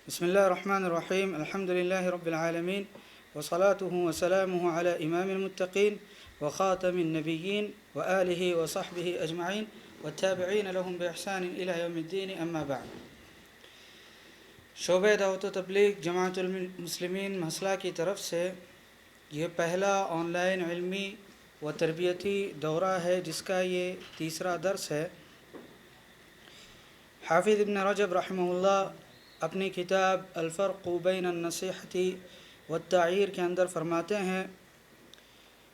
بسم الله الرحمن الرحيم. الحمد لله رب العالمين، وصلاته وسلامه على إمام المتقين وخاتم النبيين وآله وصحبه أجمعين والتابعين لهم بإحسان إلى يوم الدين. أما بعد. شعبہ دعوت و تبلیغ جماعت المسلمین مسئلہ کی طرف سے یہ پہلا آن لائن علمی و تربیتی دورہ ہے جس کا یہ تیسرا درس ہے۔ حافظ ابن رجب رحمہ اللہ اپنی کتاب الفرق بین النصیحۃ والتعیر کے اندر فرماتے ہیں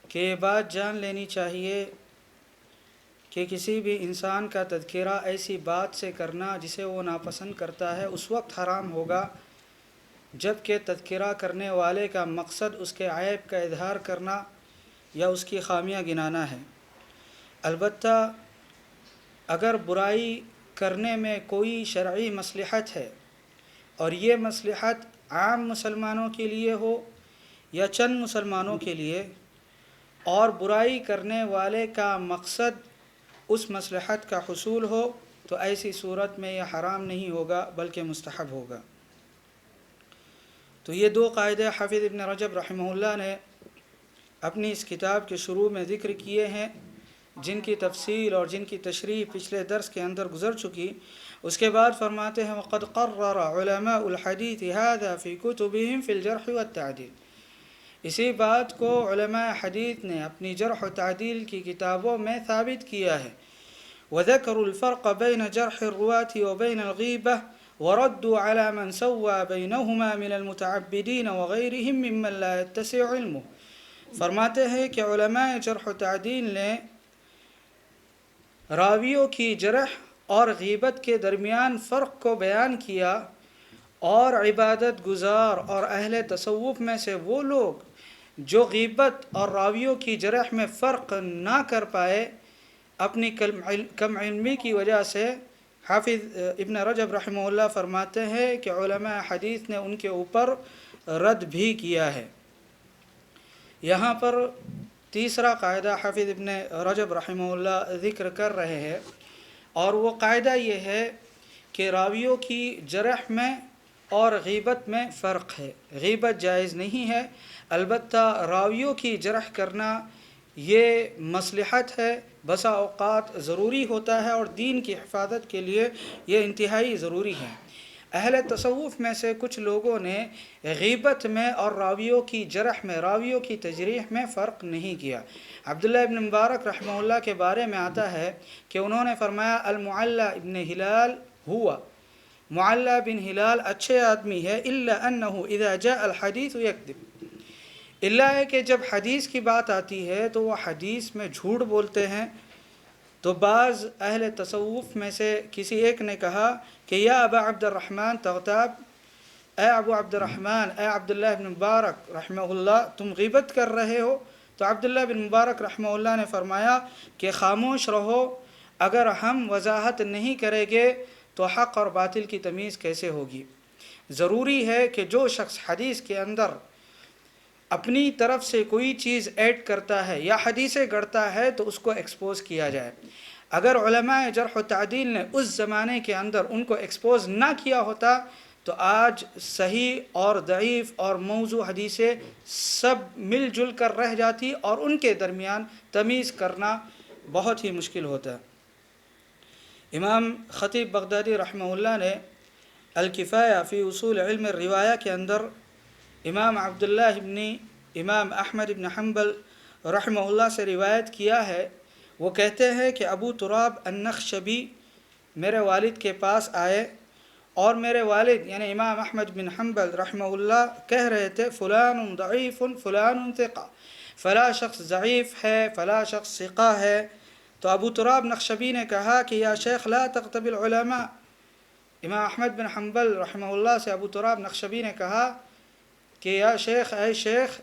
کہ یہ بات جان لینی چاہیے کہ کسی بھی انسان کا تذکرہ ایسی بات سے کرنا جسے وہ ناپسند کرتا ہے اس وقت حرام ہوگا جب کہ تذکرہ کرنے والے کا مقصد اس کے عیب کا اظہار کرنا یا اس کی خامیاں گنانا ہے۔ البتہ اگر برائی کرنے میں کوئی شرعی مصلحت ہے اور یہ مصلحت عام مسلمانوں کے لیے ہو یا چند مسلمانوں کے لیے، اور برائی کرنے والے کا مقصد اس مصلحت کا حصول ہو، تو ایسی صورت میں یہ حرام نہیں ہوگا بلکہ مستحب ہوگا۔ تو یہ دو قاعدے حافظ ابن رجب رحمہ اللہ نے اپنی اس کتاب کے شروع میں ذکر کیے ہیں، جن کی تفصیل اور جن کی تشریح پچھلے درس کے اندر گزر چکی۔ اس کے بعد فرماتے ہیں وَقَدْ قَرَّرَ عُلَمَاءُ الْحَدِيثِ هَذَا فِي كُتُبِهِمْ فِي الْجَرْحِ وَالتَّعْدِيلِ، اسی بات کو علماء حدیث نے اپنی جرح و تعدیل کی کتابوں میں ثابت کیا ہے۔ وَذَكَرُوا الْفَرْقَ بَيْنَ جَرْحِ الرُّوَاةِ وَبَيْنَ الْغِيبَةِ وَرَدُّوا عَلَى مَنْ سَوَّى بَيْنَهُمَا مِنَ الْمُتَعَبِّدِينَ وَغَيْرِهِمْ مِمَّنْ لَا يَتَّسِعُ عِلْمُهُ۔ فرماتے ہیں کہ علماء جرح و تعدیل نے راویوں کی جرح اور غیبت کے درمیان فرق کو بیان کیا، اور عبادت گزار اور اہل تصوف میں سے وہ لوگ جو غیبت اور راویوں کی جرح میں فرق نہ کر پائے اپنی کم علمی کی وجہ سے، حافظ ابن رجب رحمہ اللہ فرماتے ہیں کہ علماء حدیث نے ان کے اوپر رد بھی کیا ہے۔ یہاں پر تیسرا قاعدہ حافظ ابن رجب رحمہ اللہ ذکر کر رہے ہیں، اور وہ قاعدہ یہ ہے کہ راویوں کی جرح میں اور غیبت میں فرق ہے۔ غیبت جائز نہیں ہے، البتہ راویوں کی جرح کرنا یہ مصلحت ہے، بسا اوقات ضروری ہوتا ہے، اور دین کی حفاظت کے لیے یہ انتہائی ضروری ہے۔ اہل تصوف میں سے کچھ لوگوں نے غیبت میں اور راویوں کی جرح میں، راویوں کی تجریح میں فرق نہیں کیا۔ عبداللہ ابن مبارک رحمہ اللہ کے بارے میں آتا ہے کہ انہوں نے فرمایا المعلّ ابن ہلال ہوا، معلّ بن ہلال اچھے آدمی ہے، الا انه اذا جاء الحدیث یکذب، اللہ ہے کہ جب حدیث کی بات آتی ہے تو وہ حدیث میں جھوٹ بولتے ہیں۔ تو بعض اہل تصوف میں سے کسی ایک نے کہا کہ یا ابا عبد الرحمن تغتاب، اے ابو عبد الرحمن، اے عبداللہ بن مبارک رحمہ اللہ، تم غیبت کر رہے ہو؟ تو عبداللہ بن مبارک رحمہ اللہ نے فرمایا کہ خاموش رہو، اگر ہم وضاحت نہیں کریں گے تو حق اور باطل کی تمیز کیسے ہوگی؟ ضروری ہے کہ جو شخص حدیث کے اندر اپنی طرف سے کوئی چیز ایڈ کرتا ہے یا حدیثیں گڑھتا ہے تو اس کو ایکسپوز کیا جائے۔ اگر علماء جرح و تعدیل نے اس زمانے کے اندر ان کو ایکسپوز نہ کیا ہوتا تو آج صحیح اور ضعیف اور موضوع حدیثیں سب مل جل کر رہ جاتی، اور ان کے درمیان تمیز کرنا بہت ہی مشکل ہوتا۔ امام خطیب بغدادی رحمہ اللہ نے الکفایہ فی اصول علم الروایہ کے اندر امام عبداللہ ابن امام احمد ابن حنبل رحمہ اللہ سے روایت کیا ہے، وہ کہتے ہیں کہ ابو تراب النخشبی میرے والد کے پاس آئے، اور میرے والد یعنی امام احمد بن حنبل رحمہ اللہ کہہ رہے تھے فلان ضعیف فلان ثقہ، فلا شخص ضعیف ہے، فلا شخص ثقہ ہے۔ تو ابو تراب نخشبی نے کہا کہ یا شیخ لا تغتب العلماء، امام احمد بن حنبل رحمہ اللہ سے ابو تراب نخشبی نے کہا کہ یا شیخ، اے شیخ،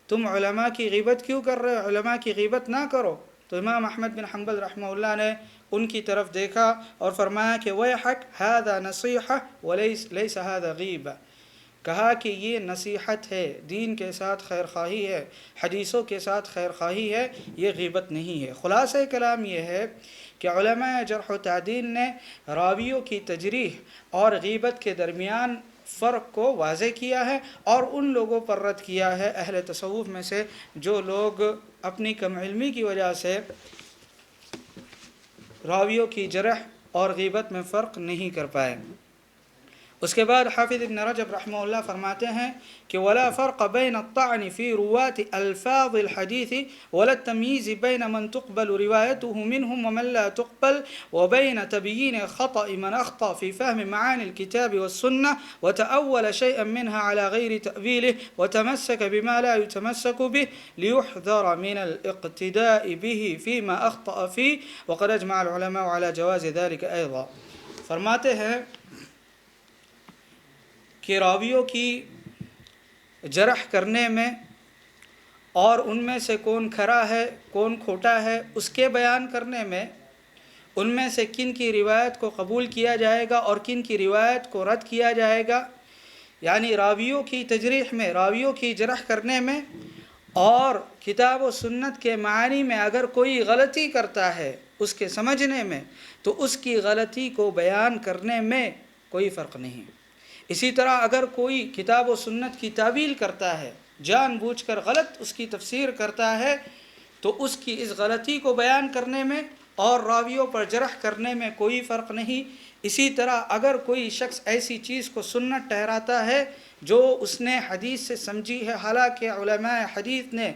تم علماء کی غیبت کیوں کر رہے ہو؟ علماء کی غیبت نہ کرو۔ تو امام احمد بن حنبل رحمہ اللہ نے ان کی طرف دیکھا اور فرمایا کہ ویحک ھذا نصیحہ ولیس ھذا غیبہ، کہا کہ یہ نصیحت ہے، دین کے ساتھ خیر خواہی ہے، حدیثوں کے ساتھ خیر خواہی ہے، یہ غیبت نہیں ہے۔ خلاصہ کلام یہ ہے کہ علماء جرح و تعدیل نے راویوں کی تجریح اور غیبت کے درمیان فرق کو واضح کیا ہے اور ان لوگوں پر رد کیا ہے اہل تصوف میں سے جو لوگ اپنی کم علمی کی وجہ سے راویوں کی جرح اور غیبت میں فرق نہیں کر پائے۔ اس کے بعد حافظ ابن رجب رحمہ اللہ فرماتے ہیں کہ ولا فرق بین الطعن فی روات الفاظ الحدیث ولا التمییز بین من تقبل روایته منهم ومن لا تقبل وبين تبیین خطأ من اخطأ في فهم معاني الكتاب والسنة وتأول شيئا منها على غير تأويله وتمسك بما لا يتمسك به ليحذر من الاقتداء به فيما أخطأ فيه وقد أجمع العلماء على جواز ذلك أيضا۔ فرماتے ہیں کہ راویوں کی جرح کرنے میں اور ان میں سے کون کھرا ہے کون کھوٹا ہے اس کے بیان کرنے میں، ان میں سے کن کی روایت کو قبول کیا جائے گا اور کن کی روایت کو رد کیا جائے گا، یعنی راویوں کی تجریح میں، راویوں کی جرح کرنے میں اور کتاب و سنت کے معنی میں اگر کوئی غلطی کرتا ہے اس کے سمجھنے میں تو اس کی غلطی کو بیان کرنے میں کوئی فرق نہیں۔ اسی طرح اگر کوئی کتاب و سنت کی تعویل کرتا ہے، جان بوجھ کر غلط اس کی تفسیر کرتا ہے، تو اس کی اس غلطی کو بیان کرنے میں اور راویوں پر جرح کرنے میں کوئی فرق نہیں۔ اسی طرح اگر کوئی شخص ایسی چیز کو سنت ٹھہراتا ہے جو اس نے حدیث سے سمجھی ہے، حالانکہ علماء حدیث نے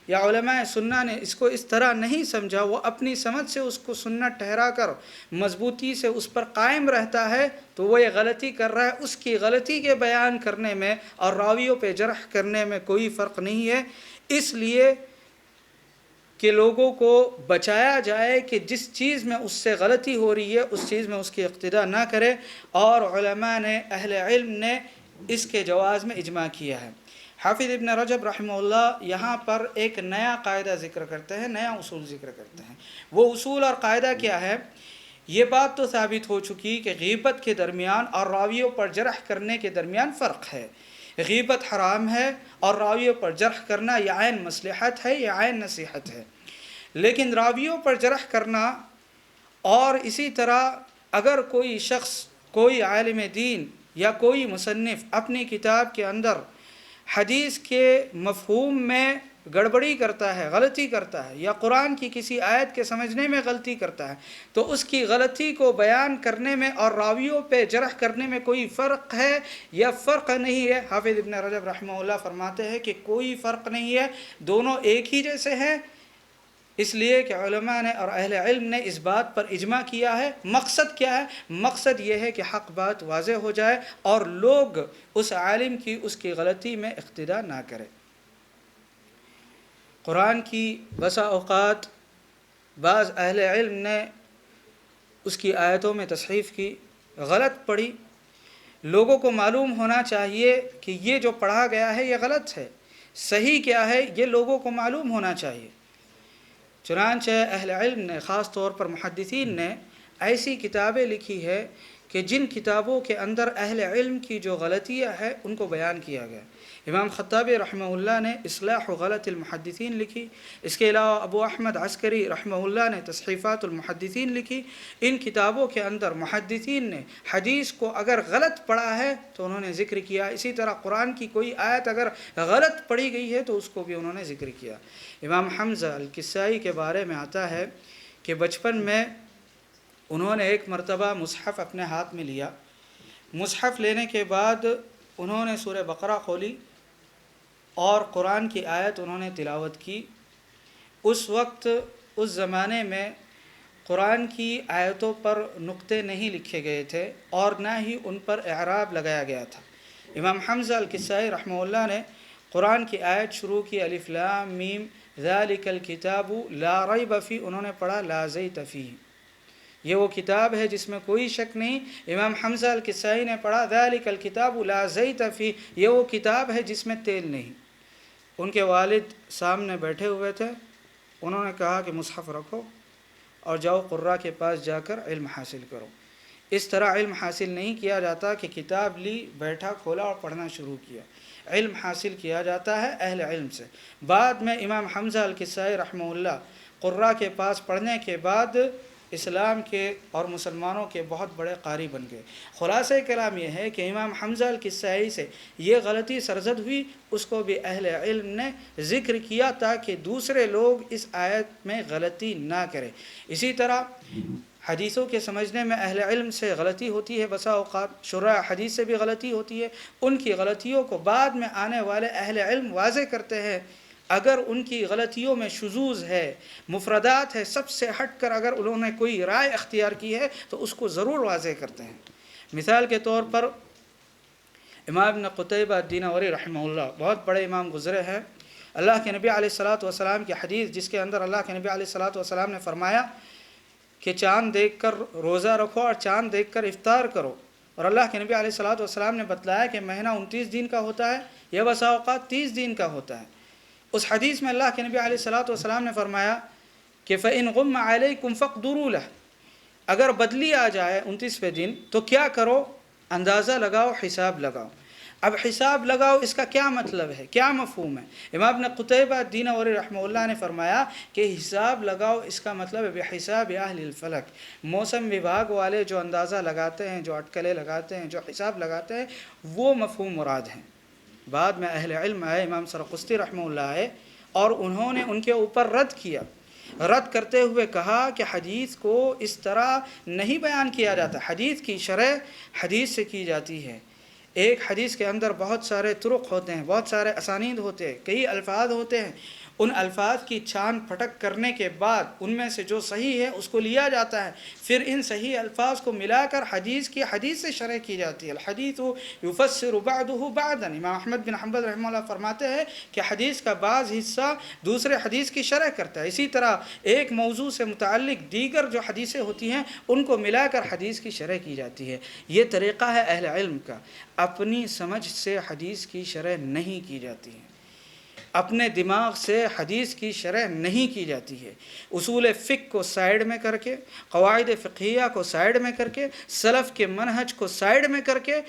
یا علماء سنہ نے اس کو اس طرح نہیں سمجھا، وہ اپنی سمجھ سے اس کو سنت ٹھہرا کر مضبوطی سے اس پر قائم رہتا ہے، تو وہ یہ غلطی کر رہا ہے۔ اس کی غلطی کے بیان کرنے میں اور راویوں پہ جرح کرنے میں کوئی فرق نہیں ہے، اس لیے کہ لوگوں کو بچایا جائے کہ جس چیز میں اس سے غلطی ہو رہی ہے اس چیز میں اس کی اقتداء نہ کرے، اور علماء نے، اہل علم نے اس کے جواز میں اجماع کیا ہے۔ حافظ ابن رجب رحمہ اللہ یہاں پر ایک نیا قاعدہ ذکر کرتے ہیں، نیا اصول ذکر کرتے ہیں۔ وہ اصول اور قاعدہ کیا ہے؟ یہ بات تو ثابت ہو چکی کہ غیبت کے درمیان اور راویوں پر جرح کرنے کے درمیان فرق ہے۔ غیبت حرام ہے اور راویوں پر جرح کرنا یہ عین مصلحت ہے، یہ عین نصیحت ہے۔ لیکن راویوں پر جرح کرنا اور اسی طرح اگر کوئی شخص، کوئی عالم دین یا کوئی مصنف اپنی کتاب کے اندر حدیث کے مفہوم میں گڑبڑی کرتا ہے، غلطی کرتا ہے، یا قرآن کی کسی آیت کے سمجھنے میں غلطی کرتا ہے، تو اس کی غلطی کو بیان کرنے میں اور راویوں پہ جرح کرنے میں کوئی فرق ہے یا فرق نہیں ہے؟ حافظ ابن رجب رحمہ اللہ فرماتے ہیں کہ کوئی فرق نہیں ہے، دونوں ایک ہی جیسے ہیں، اس لیے کہ علماء نے اور اہل علم نے اس بات پر اجماع کیا ہے۔ مقصد کیا ہے؟ مقصد یہ ہے کہ حق بات واضح ہو جائے اور لوگ اس عالم کی اس کی غلطی میں اقتداء نہ کریں۔ قرآن کی بسا اوقات بعض اہل علم نے اس کی آیتوں میں تصحیف کی، غلط پڑھی، لوگوں کو معلوم ہونا چاہیے کہ یہ جو پڑھا گیا ہے یہ غلط ہے، صحیح کیا ہے یہ لوگوں کو معلوم ہونا چاہیے۔ چنانچہ اہل علم نے، خاص طور پر محدثین نے، ایسی کتابیں لکھی ہے کہ جن کتابوں کے اندر اہل علم کی جو غلطیاں ہیں ان کو بیان کیا گیا۔ امام خطابی رحمہ اللہ نے اصلاح غلط المحدثین لکھی، اس کے علاوہ ابو احمد عسکری رحمہ اللہ نے تصحیفات المحدثین لکھی۔ ان کتابوں کے اندر محدثین نے حدیث کو اگر غلط پڑھا ہے تو انہوں نے ذکر کیا، اسی طرح قرآن کی کوئی آیت اگر غلط پڑھی گئی ہے تو اس کو بھی انہوں نے ذکر کیا۔ امام حمزہ الکسائی کے بارے میں آتا ہے کہ بچپن میں انہوں نے ایک مرتبہ مصحف اپنے ہاتھ میں لیا، مصحف لینے کے بعد انہوں نے سورہ بقرہ کھولی اور قرآن کی آیت انہوں نے تلاوت کی۔ اس وقت، اس زمانے میں قرآن کی آیتوں پر نقطے نہیں لکھے گئے تھے اور نہ ہی ان پر اعراب لگایا گیا تھا۔ امام حمزہ الکسائی رحمہ اللہ نے قرآن کی آیت شروع کی، الف لام میم ذالک الکتاب لا ریب فیہ، انہوں نے پڑھا لا زیت فیہ، یہ وہ کتاب ہے جس میں کوئی شک نہیں۔ امام حمزہ الکسائی نے پڑھا ذالک الکتاب لا زیت فیہ، یہ وہ کتاب ہے جس میں تیل نہیں۔ ان کے والد سامنے بیٹھے ہوئے تھے، انہوں نے کہا کہ مصحف رکھو اور جاؤ قراء کے پاس جا کر علم حاصل کرو۔ اس طرح علم حاصل نہیں کیا جاتا کہ کتاب لی، بیٹھا، کھولا اور پڑھنا شروع کیا۔ علم حاصل کیا جاتا ہے اہل علم سے۔ بعد میں امام حمزہ الکسائی رحمہ اللہ قراء کے پاس پڑھنے کے بعد اسلام کے اور مسلمانوں کے بہت بڑے قاری بن گئے۔ خلاصہ کلام یہ ہے کہ امام حمزہ الکسائی سے یہ غلطی سرزد ہوئی، اس کو بھی اہل علم نے ذکر کیا تاکہ دوسرے لوگ اس آیت میں غلطی نہ کریں۔ اسی طرح حدیثوں کے سمجھنے میں اہل علم سے غلطی ہوتی ہے، بسا اوقات شرح حدیث سے بھی غلطی ہوتی ہے، ان کی غلطیوں کو بعد میں آنے والے اہل علم واضح کرتے ہیں۔ اگر ان کی غلطیوں میں شذوذ ہے، مفردات ہے، سب سے ہٹ کر اگر انہوں نے کوئی رائے اختیار کی ہے تو اس کو ضرور واضح کرتے ہیں۔ مثال کے طور پر امام ابن قتیبہ دینوری رحمہ اللہ بہت بڑے امام گزرے ہیں۔ اللہ کے نبی علیہ الصلاۃ والسلام کی حدیث جس کے اندر اللہ کے نبی علیہ الصلاۃ والسلام نے فرمایا کہ چاند دیکھ کر روزہ رکھو اور چاند دیکھ کر افطار کرو، اور اللہ کے نبی علیہ الصلاۃ والسلام نے بتلایا کہ مہینہ 29 دن کا ہوتا ہے یا بسا اوقات 30 دن کا ہوتا ہے۔ اس حدیث میں اللہ کے نبی علیہ الصلاۃ والسلام نے فرمایا کہ فَإِنْ غُمَّ عَلَيْكُمْ فَاقْدُرُوا لَهُ، اگر بدلی آ جائے 29ویں دن تو کیا کرو؟ اندازہ لگاؤ، حساب لگاؤ۔ اب حساب لگاؤ اس کا کیا مطلب ہے، کیا مفہوم ہے؟ امام ابن قتیبہ دینوری رحمہ اللہ نے فرمایا کہ حساب لگاؤ اس کا مطلب ہے بحساب اہل الفلک، موسم وبھاگ والے جو اندازہ لگاتے ہیں، جو اٹکلے لگاتے ہیں، جو حساب لگاتے ہیں، وہ مفہوم مراد ہیں۔ بعد میں اہل علم آئے، امام سرخستی رحمہ اللہ آئے، اور انہوں نے ان کے اوپر رد کیا، رد کرتے ہوئے کہا کہ حدیث کو اس طرح نہیں بیان کیا جاتا، حدیث کی شرح حدیث سے کی جاتی ہے۔ ایک حدیث کے اندر بہت سارے طرق ہوتے ہیں، بہت سارے اسانید ہوتے ہیں، کئی الفاظ ہوتے ہیں، ان الفاظ کی چھان پھٹک کرنے کے بعد ان میں سے جو صحیح ہے اس کو لیا جاتا ہے، پھر ان صحیح الفاظ کو ملا کر حدیث سے شرح کی جاتی ہے۔ الحدیث یفسر بعضہ بعضا، امام احمد بن حنبل رحمہ اللہ فرماتے ہیں کہ حدیث کا بعض حصہ دوسرے حدیث کی شرح کرتا ہے۔ اسی طرح ایک موضوع سے متعلق دیگر جو حدیثیں ہوتی ہیں ان کو ملا کر حدیث کی شرح کی جاتی ہے۔ یہ طریقہ ہے اہل علم کا، اپنی سمجھ سے حدیث کی شرح نہیں کی جاتی ہے، اپنے دماغ سے حدیث کی شرح نہیں کی جاتی ہے۔ اصول فقہ کو سائیڈ میں کر کے، قواعد فقہیہ کو سائیڈ میں کر کے، سلف کے منہج کو سائیڈ میں کر کے،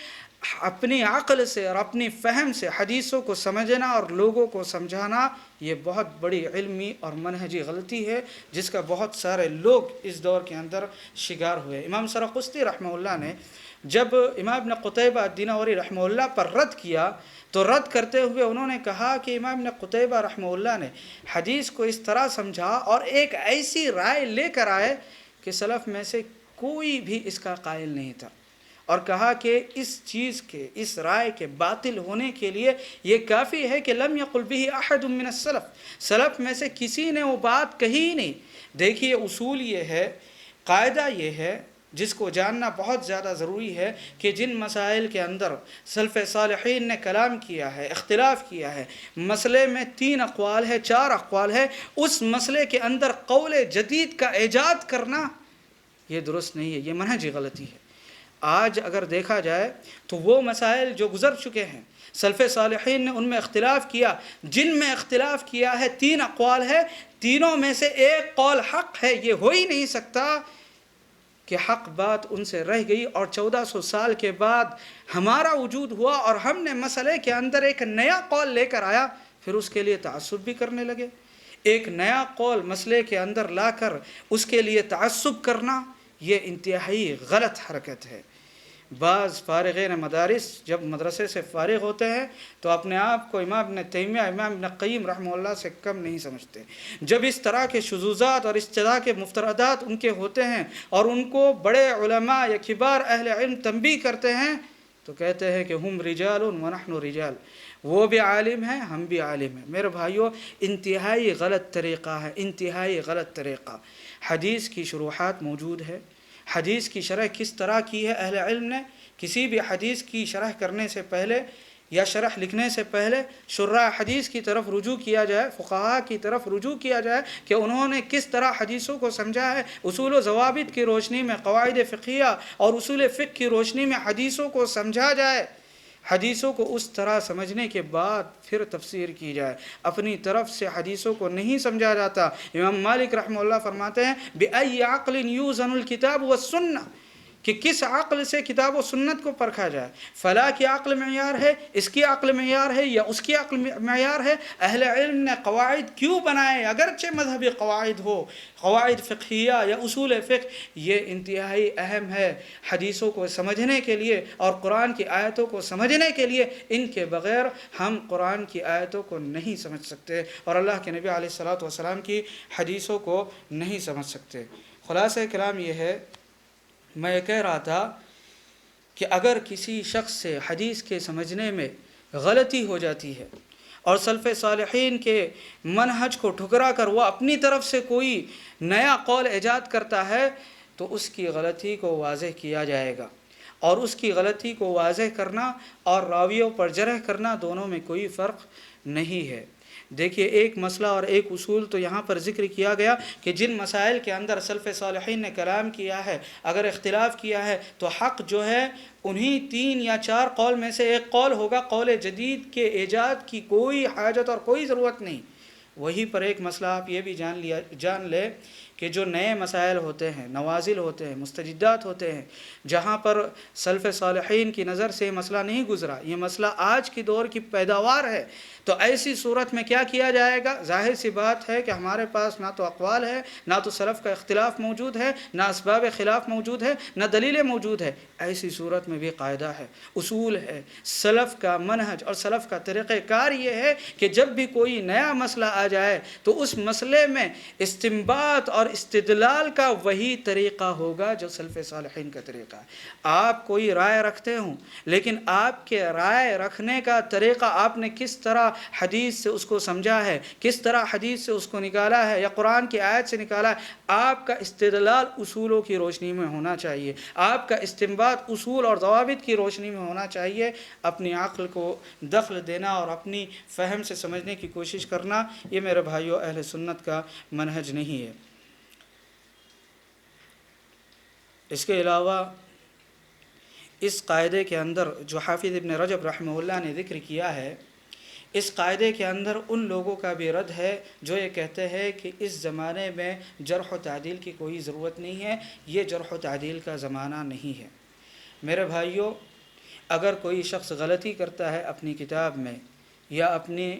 اپنی عقل سے اور اپنی فہم سے حدیثوں کو سمجھنا اور لوگوں کو سمجھانا، یہ بہت بڑی علمی اور منہجی غلطی ہے جس کا بہت سارے لوگ اس دور کے اندر شکار ہوئے۔ امام سرخستی رحمہ اللہ نے جب امام ابن قتیبہ دینوری رحمہ اللہ پر رد کیا تو رد کرتے ہوئے انہوں نے کہا کہ امام ابن قتیبہ رحمہ اللہ نے حدیث کو اس طرح سمجھا اور ایک ایسی رائے لے کر آئے کہ سلف میں سے کوئی بھی اس کا قائل نہیں تھا، اور کہا کہ اس چیز کے، اس رائے کے باطل ہونے کے لیے یہ کافی ہے کہ لم یقل به احد من السلف، سلف میں سے کسی نے وہ بات کہی نہیں۔ دیکھیے اصول یہ ہے، قاعدہ یہ ہے جس کو جاننا بہت زیادہ ضروری ہے کہ جن مسائل کے اندر سلف صالحین نے کلام کیا ہے، اختلاف کیا ہے، مسئلے میں 3 اقوال ہے، 4 اقوال ہے، اس مسئلے کے اندر قول جدید کا ایجاد کرنا یہ درست نہیں ہے، یہ منہجی غلطی ہے۔ آج اگر دیکھا جائے تو وہ مسائل جو گزر چکے ہیں، سلف صالحین نے ان میں اختلاف کیا، جن میں اختلاف کیا ہے 3 اقوال ہے، تینوں میں سے ایک قول حق ہے، یہ ہو ہی نہیں سکتا کہ حق بات ان سے رہ گئی اور 1400 سال کے بعد ہمارا وجود ہوا اور ہم نے مسئلے کے اندر ایک نیا قول لے کر آیا، پھر اس کے لیے تعصب بھی کرنے لگے۔ ایک نیا قول مسئلے کے اندر لا کر اس کے لیے تعصب کرنا یہ انتہائی غلط حرکت ہے۔ بعض فارغین مدارس جب مدرسے سے فارغ ہوتے ہیں تو اپنے آپ کو امام ابن تیمیہ، امام ابن قیم رحمہ اللہ سے کم نہیں سمجھتے۔ جب اس طرح کے شذوذات اور اس طرح کے مفترضات ان کے ہوتے ہیں اور ان کو بڑے علماء یا کبار اہل علم تنبیہ کرتے ہیں تو کہتے ہیں کہ ہم رجال ونحن رجال، وہ بھی عالم ہیں، ہم بھی عالم ہیں۔ میرے بھائیوں، انتہائی غلط طریقہ ہے، انتہائی غلط طریقہ۔ حدیث کی شروحات موجود ہے، حدیث کی شرح کس طرح کی ہے اہل علم نے، کسی بھی حدیث کی شرح کرنے سے پہلے یا شرح لکھنے سے پہلے شراح حدیث کی طرف رجوع کیا جائے، فقہاء کی طرف رجوع کیا جائے کہ انہوں نے کس طرح حدیثوں کو سمجھا ہے، اصول و ضوابط کی روشنی میں، قواعد فقہیہ اور اصول فقہ کی روشنی میں حدیثوں کو سمجھا جائے، حدیثوں کو اس طرح سمجھنے کے بعد پھر تفسیر کی جائے۔ اپنی طرف سے حدیثوں کو نہیں سمجھا جاتا۔ امام مالک رحمہ اللہ فرماتے ہیں بِأَيِّ عَقْلٍ يُوزَنُ الْكِتَابُ وَالسُّنَّةُ، کہ کس عقل سے کتاب و سنت کو پرکھا جائے. فلاں کی عقل معیار ہے، اس کی عقل معیار ہے، یا اس کی عقل معیار ہے. اہل علم نے قواعد کیوں بنائے؟ اگرچہ مذہبی قواعد ہو، قواعد فقہیہ یا اصول فقہ، یہ انتہائی اہم ہے حدیثوں کو سمجھنے کے لیے اور قرآن کی آیتوں کو سمجھنے کے لیے. ان کے بغیر ہم قرآن کی آیتوں کو نہیں سمجھ سکتے اور اللہ کے نبی علیہ الصلوۃ والسلام کی حدیثوں کو نہیں سمجھ سکتے. خلاصہ کلام یہ ہے، میں یہ کہہ رہا تھا کہ اگر کسی شخص سے حدیث کے سمجھنے میں غلطی ہو جاتی ہے اور سلف صالحین کے منہج کو ٹھکرا کر وہ اپنی طرف سے کوئی نیا قول ایجاد کرتا ہے تو اس کی غلطی کو واضح کیا جائے گا. اور اس کی غلطی کو واضح کرنا اور راویوں پر جرح کرنا دونوں میں کوئی فرق نہیں ہے. دیکھیے، ایک مسئلہ اور ایک اصول تو یہاں پر ذکر کیا گیا کہ جن مسائل کے اندر سلف صالحین نے کلام کیا ہے، اگر اختلاف کیا ہے تو حق جو ہے انہی 3 یا 4 قول میں سے ایک قول ہوگا. قول جدید کے ایجاد کی کوئی حاجت اور کوئی ضرورت نہیں. وہیں پر ایک مسئلہ آپ یہ بھی جان لیں کہ جو نئے مسائل ہوتے ہیں، نوازل ہوتے ہیں، مستجدات ہوتے ہیں، جہاں پر سلف صالحین کی نظر سے یہ مسئلہ نہیں گزرا، یہ مسئلہ آج کی دور کی پیداوار ہے، تو ایسی صورت میں کیا کیا جائے گا؟ ظاہر سی بات ہے کہ ہمارے پاس نہ تو اقوال ہے، نہ تو سلف کا اختلاف موجود ہے، نہ اسباب خلاف موجود ہے، نہ دلیلیں موجود ہے. ایسی صورت میں بھی قاعدہ ہے، اصول ہے. سلف کا منہج اور سلف کا طریقہ کار یہ ہے کہ جب بھی کوئی نیا مسئلہ آ جائے تو اس مسئلے میں استنباط اور استدلال کا وہی طریقہ ہوگا جو سلف صالحین کا طریقہ ہے. آپ کوئی رائے رکھتے ہوں، لیکن آپ کے رائے رکھنے کا طریقہ آپ نے کس طرح حدیث سے اس کو سمجھا ہے، کس طرح حدیث سے اس کو نکالا ہے یا قرآن کی آیت سے نکالا ہے، آپ کا استدلال اصولوں کی روشنی میں ہونا چاہیے، آپ کا استنباط اصول اور ضوابط کی روشنی میں ہونا چاہیے. اپنی عقل کو دخل دینا اور اپنی فہم سے سمجھنے کی کوشش کرنا، یہ میرے بھائیوں اہل سنت کا منہج نہیں ہے. اس کے علاوہ اس قاعدے کے اندر جو حافظ ابن رجب رحمہ اللہ نے ذکر کیا ہے، اس قاعدے کے اندر ان لوگوں کا بھی رد ہے جو یہ کہتے ہیں کہ اس زمانے میں جرح و تعدیل کی کوئی ضرورت نہیں ہے، یہ جرح و تعدیل کا زمانہ نہیں ہے. میرے بھائیوں، اگر کوئی شخص غلطی کرتا ہے اپنی کتاب میں یا اپنی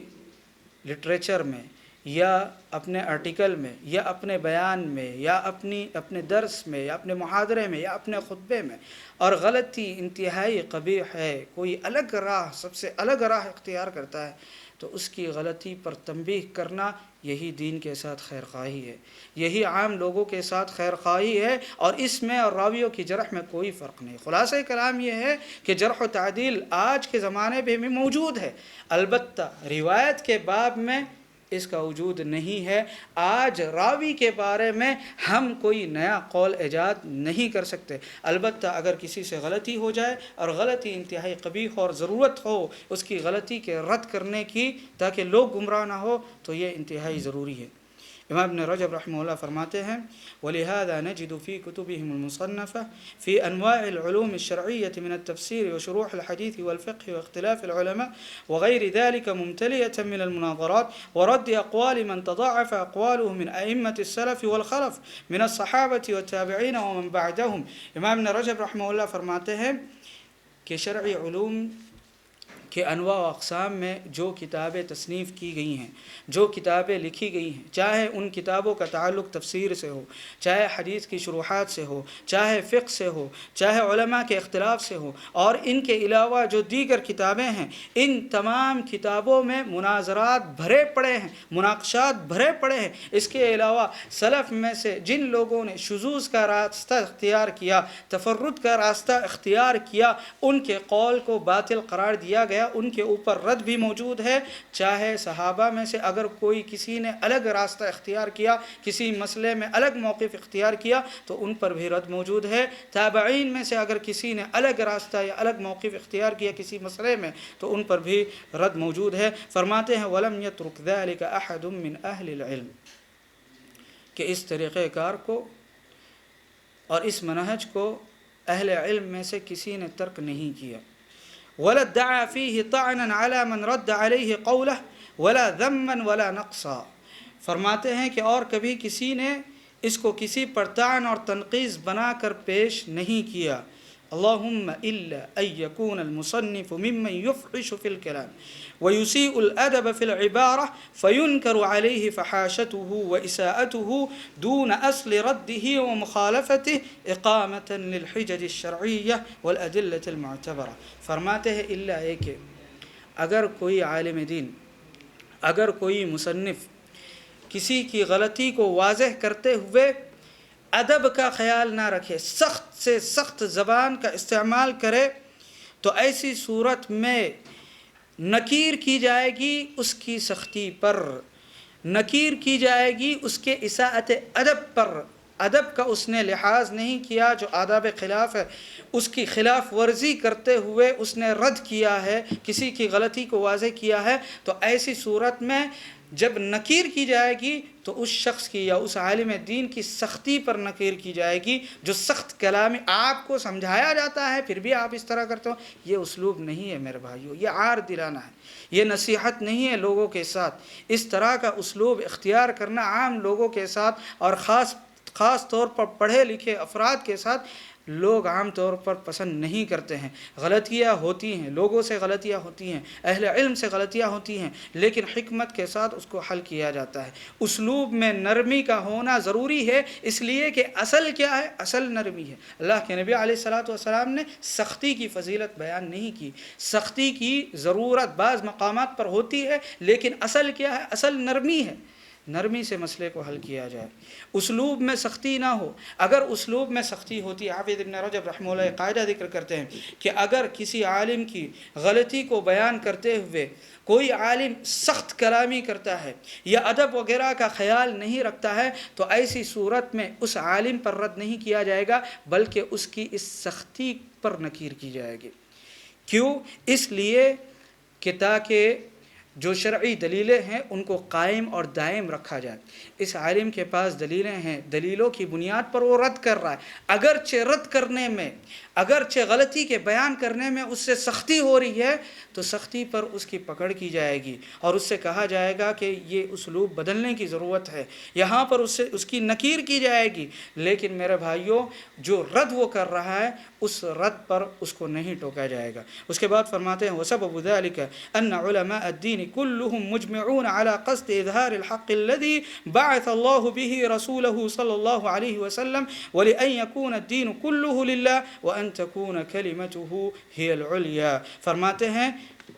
لٹریچر میں یا اپنے آرٹیکل میں یا اپنے بیان میں یا اپنے درس میں یا اپنے محاضرے میں یا اپنے خطبے میں، اور غلطی انتہائی قبیح ہے، کوئی الگ راہ، سب سے الگ راہ اختیار کرتا ہے، تو اس کی غلطی پر تنبیہ کرنا یہی دین کے ساتھ خیر خواہی ہے، یہی عام لوگوں کے ساتھ خیر خواہی ہے، اور اس میں اور راویوں کی جرح میں کوئی فرق نہیں. خلاصہ کلام یہ ہے کہ جرح و تعدیل آج کے زمانے میں بھی موجود ہے، البتہ روایت کے باب میں اس کا وجود نہیں ہے. آج راوی کے بارے میں ہم کوئی نیا قول ایجاد نہیں کر سکتے، البتہ اگر کسی سے غلطی ہو جائے اور غلطی انتہائی قبیح ہو اور ضرورت ہو اس کی غلطی کے رد کرنے کی تاکہ لوگ گمراہ نہ ہو، تو یہ انتہائی ضروری ہے. امام ابن رجب رحمہ اللہ فرماتے ہیں: وَلِهَذَا نَجِدُ فِي كُتُبِهِمُ الْمُصَنَّفَةِ فِي أَنْوَاعِ الْعُلُومِ الشَّرْعِيَّةِ مِنَ التَّفْسِيرِ وَشُرُوحِ الْحَدِيثِ وَالْفِقْهِ وَاخْتِلَافِ الْعُلَمَاءِ وَغَيْرِ ذَلِكَ مُمْتَلِئَةً مِنَ الْمُنَاظَرَاتِ وَرَدِّ أَقْوَالِ مَنْ تَضَاعَفَ أَقْوَالُهُ مِنْ أَئِمَّةِ السَّلَفِ وَالْخَلَفِ مِنَ الصَّحَابَةِ وَالتَّابِعِينَ وَمَنْ بَعْدَهُمْ. امام ابن رجب رحمہ اللہ فرماتے ہیں کہ شرعی علوم کہ انواع و اقسام میں جو کتابیں تصنیف کی گئی ہیں، جو کتابیں لکھی گئی ہیں، چاہے ان کتابوں کا تعلق تفسیر سے ہو، چاہے حدیث کی شروحات سے ہو، چاہے فقہ سے ہو، چاہے علماء کے اختلاف سے ہو، اور ان کے علاوہ جو دیگر کتابیں ہیں، ان تمام کتابوں میں مناظرات بھرے پڑے ہیں، مناقشات بھرے پڑے ہیں. اس کے علاوہ سلف میں سے جن لوگوں نے شذوذ کا راستہ اختیار کیا، تفرد کا راستہ اختیار کیا، ان کے قول کو باطل قرار دیا گیا، ان کے اوپر رد بھی موجود ہے. چاہے صحابہ میں سے اگر کوئی کسی نے الگ راستہ اختیار کیا، کسی مسئلے میں الگ موقف اختیار کیا، تو ان پر بھی رد موجود ہے. تابعین میں سے اگر کسی نے الگ راستہ یا الگ موقف اختیار کیا کسی مسئلے میں، تو ان پر بھی رد موجود ہے. فرماتے ہیں: وَلَمْ يَتْرُكْ ذَلِكَ أَحَدٌ مِّنْ أَهْلِ الْعِلْمِ، کہ اس طریقہ کار کو اور اس منہج کو اہل علم میں سے کسی نے ترک نہیں کیا. وَلَا ادَّعَى فِيهِ طَعْنًا عَلَى مَنْ رَدَّ عَلَيْهِ قَوْلَهُ وَلَا ذَمًّا وَلَا نَقْصًا. فرماتے ہیں کہ اور کبھی کسی نے اس کو کسی پر طعن اور تنقیص بنا کر پیش نہیں کیا. اللهم إلا أن يكون المصنف ممن يفحش في الكلام ويسيء الأدب في العبارة فينكر عليه فحاشته وإساءته دون أصل رده ومخالفته إقامة للحجج الشرعية والأدلة المعتبرة. فرماتے ہیں اللہ ہے کہ اگر کوئی عالم دین، اگر کوئی مصنف کسی کی غلطی کو واضح کرتے ہوئے ادب کا خیال نہ رکھے، سخت سے سخت زبان کا استعمال کرے، تو ایسی صورت میں نکیر کی جائے گی اس کی سختی پر، نکیر کی جائے گی اس کے اساءت ادب پر. ادب کا اس نے لحاظ نہیں کیا، جو آداب خلاف ہے اس کی خلاف ورزی کرتے ہوئے اس نے رد کیا ہے، کسی کی غلطی کو واضح کیا ہے، تو ایسی صورت میں جب نکیر کی جائے گی تو اس شخص کی یا اس عالم دین کی سختی پر نکیر کی جائے گی. جو سخت کلامی آپ کو سمجھایا جاتا ہے پھر بھی آپ اس طرح کرتے ہو، یہ اسلوب نہیں ہے میرے بھائیو، یہ عار دلانا ہے، یہ نصیحت نہیں ہے لوگوں کے ساتھ. اس طرح کا اسلوب اختیار کرنا عام لوگوں کے ساتھ اور خاص طور پر پڑھے لکھے افراد کے ساتھ لوگ عام طور پر پسند نہیں کرتے ہیں. غلطیاں ہوتی ہیں، لوگوں سے غلطیاں ہوتی ہیں، اہل علم سے غلطیاں ہوتی ہیں، لیکن حکمت کے ساتھ اس کو حل کیا جاتا ہے. اسلوب میں نرمی کا ہونا ضروری ہے، اس لیے کہ اصل کیا ہے؟ اصل نرمی ہے. اللہ کے نبی علیہ الصلاۃ والسلام نے سختی کی فضیلت بیان نہیں کی. سختی کی ضرورت بعض مقامات پر ہوتی ہے، لیکن اصل کیا ہے؟ اصل نرمی ہے. نرمی سے مسئلے کو حل کیا جائے، اسلوب میں سختی نہ ہو. اگر اسلوب میں سختی ہوتی ہے، حافظ ابن رجب رحمہ اللہ قاعدہ ذکر کرتے ہیں کہ اگر کسی عالم کی غلطی کو بیان کرتے ہوئے کوئی عالم سخت کلامی کرتا ہے یا ادب وغیرہ کا خیال نہیں رکھتا ہے تو ایسی صورت میں اس عالم پر رد نہیں کیا جائے گا، بلکہ اس کی اس سختی پر نکیر کی جائے گی. کیوں؟ اس لیے کہ تاکہ جو شرعی دلیلیں ہیں ان کو قائم اور دائم رکھا جائے. اس عالم کے پاس دلیلیں ہیں، دلیلوں کی بنیاد پر وہ رد کر رہا ہے، اگرچہ رد کرنے میں، اگرچہ غلطی کے بیان کرنے میں اس سے سختی ہو رہی ہے تو سختی پر اس کی پکڑ کی جائے گی اور اس سے کہا جائے گا کہ یہ اسلوب بدلنے کی ضرورت ہے، یہاں پر اس کی نکیر کی جائے گی. لیکن میرے بھائیوں، جو رد وہ کر رہا ہے اس رد پر اس کو نہیں ٹوکا جائے گا. اس کے بعد فرماتے ہیں وَسَبَبُ ذَلِكَ أَنَّ عُلَمَاءَ الدِّينِ كُلُّهُمْ مُجْمِعُونَ عَلَى قَصْدِ إِظْهَارِ الْحَقِّ الَّذِي بَعَثَ اللَّهُ بِهِ رَسُولَهُ صلى الله عليه وسلم وَلِأَنْ يَكُونَ الدِّينُ كُلُّهُ لِلَّهِ وَأَنْ تَكُونَ كَلِمَتُهُ هِيَ الْعُلْيَا. فرماتے ہیں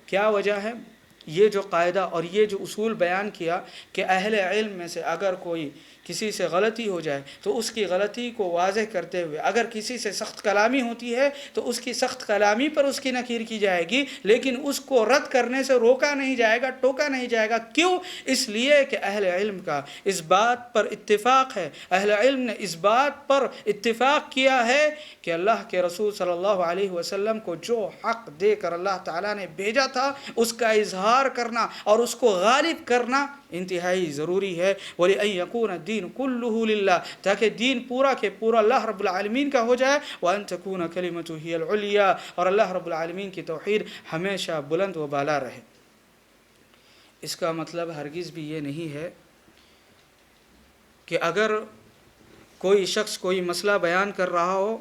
کیا وجہ ہے؟ یہ جو قاعدہ اور یہ جو اصول بیان کیا کہ اہل علم میں سے اگر کوئی کسی سے غلطی ہو جائے تو اس کی غلطی کو واضح کرتے ہوئے، اگر کسی سے سخت کلامی ہوتی ہے تو اس کی سخت کلامی پر اس کی نکیر کی جائے گی، لیکن اس کو رد کرنے سے روکا نہیں جائے گا، ٹوکا نہیں جائے گا. کیوں؟ اس لیے کہ اہل علم کا اس بات پر اتفاق ہے، اہل علم نے اس بات پر اتفاق کیا ہے کہ اللہ کے رسول صلی اللہ علیہ وسلم کو جو حق دے کر اللہ تعالیٰ نے بھیجا تھا اس کا اظہار کرنا اور اس کو غالب کرنا انتہائی ضروری ہے. وَلِأَنْ يَكُونَ الدِّينُ كُلُّهُ لِلَّهِ، تاکہ دین پورا کے پورا اللہ رب العالمین کا ہو جائے. وَأَنْ تَكُونَ كَلِمَتُهُ هِيَ الْعُلْيَا، اور اللہ رب العالمین کی توحید ہمیشہ بلند و بالا رہے. اس کا مطلب ہرگز بھی یہ نہیں ہے کہ اگر کوئی شخص کوئی مسئلہ بیان کر رہا ہو،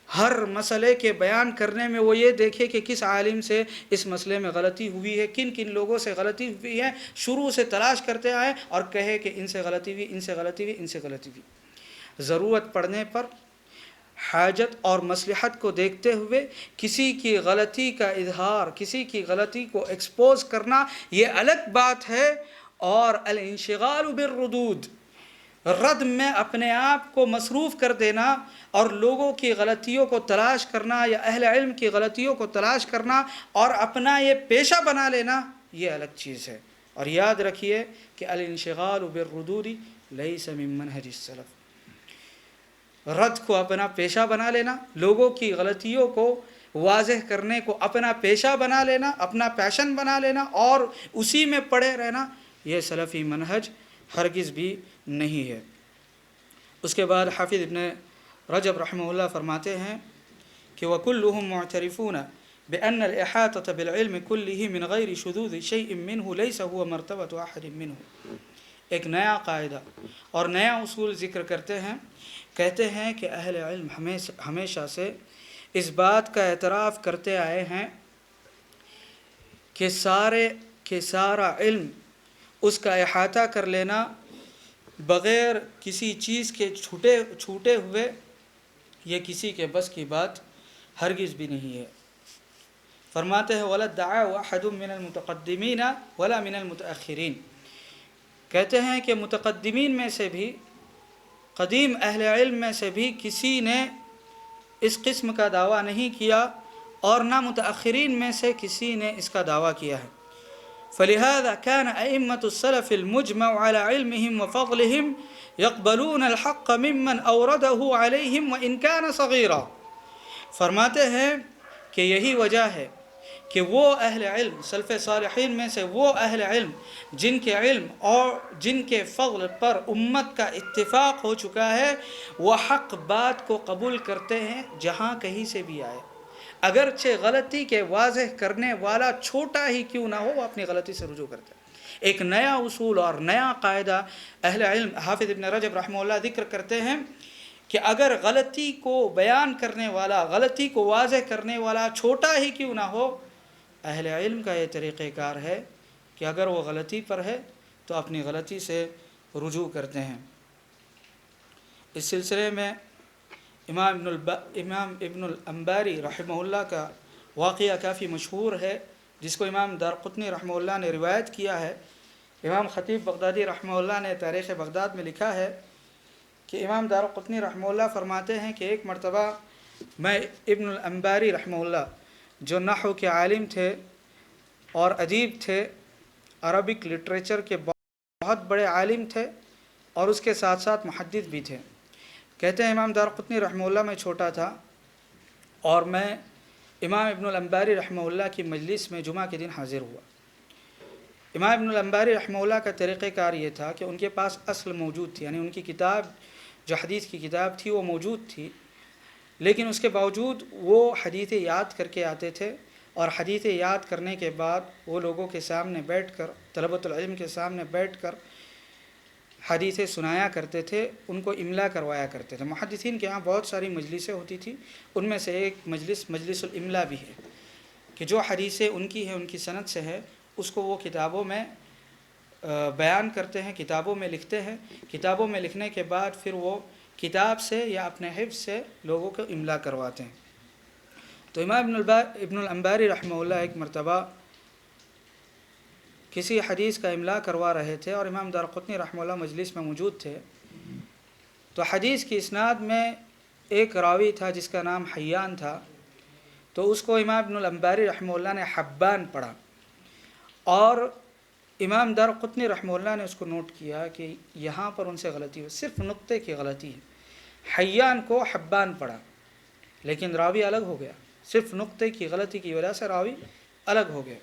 ہر مسئلے کے بیان کرنے میں وہ یہ دیکھے کہ کس عالم سے اس مسئلے میں غلطی ہوئی ہے، کن کن لوگوں سے غلطی ہوئی ہے، شروع سے تلاش کرتے آئے اور کہے کہ ان سے غلطی ہوئی، ان سے غلطی ہوئی، ان سے غلطی ہوئی. ضرورت پڑنے پر حاجت اور مصلحت کو دیکھتے ہوئے کسی کی غلطی کا اظہار، کسی کی غلطی کو ایکسپوز کرنا یہ الگ بات ہے. اور الانشغال بالردود، رد میں اپنے آپ کو مصروف کر دینا اور لوگوں کی غلطیوں کو تلاش کرنا یا اہل علم کی غلطیوں کو تلاش کرنا اور اپنا یہ پیشہ بنا لینا، یہ الگ چیز ہے. اور یاد رکھیے کہ الانشغال بالردود لیس من منہج السلف، رد کو اپنا پیشہ بنا لینا، لوگوں کی غلطیوں کو واضح کرنے کو اپنا پیشہ بنا لینا، اپنا پیشن بنا لینا اور اسی میں پڑے رہنا، یہ سلفی منہج ہرگز بھی نہیں ہے. اس کے بعد حافظ ابن رجب رحمہ اللہ فرماتے ہیں کہ وَكُلُّهُمْ مُعْتَرِفُونَ بِأَنَّ الْإِحَاطَةَ بِالْعِلْمِ كُلِّهِ مِنْ غَيْرِ شُذُوذِ شَيْءٍ مِّنْهُ لَيْسَ هُوَ مَرْتَبَةُ أَحَدٍ مِّنْهُ. ایک نیا قاعدہ اور نیا اصول ذکر کرتے ہیں. کہتے ہیں کہ اہل علم ہمیشہ سے اس بات کا اعتراف کرتے آئے ہیں کہ سارا علم اس کا احاطہ کر لینا بغیر کسی چیز کے چھوٹے ہوئے یہ کسی کے بس کی بات ہرگز بھی نہیں ہے. فرماتے ہیں وَلَا ادَّعَاهُ أَحَدٌ مِّنَ الْمُتَقَدِّمِينَ وَلَا مِنَ الْمُتَأَخِّرِينَ. کہتے ہیں کہ متقدمین میں سے بھی، قدیم اہل علم میں سے بھی کسی نے اس قسم کا دعویٰ نہیں کیا اور نہ متأخرین میں سے کسی نے اس کا دعویٰ کیا ہے. فلهذا كان أئمة السلف المجمع على علمهم وفضلهم يقبلون الحق ممن أورده عليهم وإن كان صغيرا. فرماتے ہیں کہ یہی وجہ ہے کہ وہ اہل علم، سلف صالحین میں سے وہ اہل علم جن کے علم اور جن کے فضل پر امت کا اتفاق ہو چکا ہے، وہ حق بات کو قبول کرتے ہیں جہاں کہیں سے بھی آئے، اگرچہ غلطی کے واضح کرنے والا چھوٹا ہی کیوں نہ ہو، وہ اپنی غلطی سے رجوع کرتے ہیں. ایک نیا اصول اور نیا قاعدہ اہل علم حافظ ابن رجب رحمہ اللہ ذکر کرتے ہیں کہ اگر غلطی کو بیان کرنے والا، غلطی کو واضح کرنے والا چھوٹا ہی کیوں نہ ہو، اہل علم کا یہ طریقہ کار ہے کہ اگر وہ غلطی پر ہے تو اپنی غلطی سے رجوع کرتے ہیں. اس سلسلے میں امام ابن الانباری رحمہ اللہ کا واقعہ کافی مشہور ہے، جس کو امام دارقطنی رحمہ اللہ نے روایت کیا ہے. امام خطیب بغدادی رحمہ اللہ نے تاریخ بغداد میں لکھا ہے کہ امام دارقطنی رحمہ اللہ فرماتے ہیں کہ ایک مرتبہ میں ابن الانباری رحمہ اللہ جو نحو کے عالم تھے اور ادیب تھے، عربک لٹریچر کے بہت بڑے عالم تھے اور اس کے ساتھ ساتھ محدث بھی تھے. کہتے ہیں امام دارقطنی رحمہ اللہ میں چھوٹا تھا اور میں امام ابن الانباری رحمہ اللہ کی مجلس میں جمعہ کے دن حاضر ہوا. امام ابن الانباری رحمہ اللہ کا طریقہ کار یہ تھا کہ ان کے پاس اصل موجود تھی، یعنی ان کی کتاب جو حدیث کی کتاب تھی وہ موجود تھی، لیکن اس کے باوجود وہ حدیثیں یاد کر کے آتے تھے اور حدیثیں یاد کرنے کے بعد وہ لوگوں کے سامنے بیٹھ کر، طلبۃ العلم کے سامنے بیٹھ کر حدیثیں سنایا کرتے تھے، ان کو املا کروایا کرتے تھے. محدثین کے یہاں بہت ساری مجلسیں ہوتی تھی، ان میں سے ایک مجلس الاملا بھی ہے کہ جو حدیثیں ان کی ہیں، ان کی سند سے ہے، اس کو وہ کتابوں میں بیان کرتے ہیں، کتابوں میں لکھتے ہیں. کتابوں میں لکھنے کے بعد پھر وہ کتاب سے یا اپنے حفظ سے لوگوں کو املا کرواتے ہیں. تو امام ابن الانباری رحمہ اللہ ایک مرتبہ کسی حدیث کا املا کروا رہے تھے اور امام دارقطنی رحمہ اللہ مجلس میں موجود تھے. تو حدیث کی اسناد میں ایک راوی تھا جس کا نام حیان تھا، تو اس کو امام ابن الانباری رحمہ اللہ نے حبان پڑھا اور امام دارقطنی رحمہ اللہ نے اس کو نوٹ کیا کہ یہاں پر ان سے غلطی ہو، صرف نقطے کی غلطی ہے. حیان کو حبان پڑھا لیکن راوی الگ ہو گیا، صرف نقطے کی غلطی کی وجہ سے راوی الگ ہو گیا.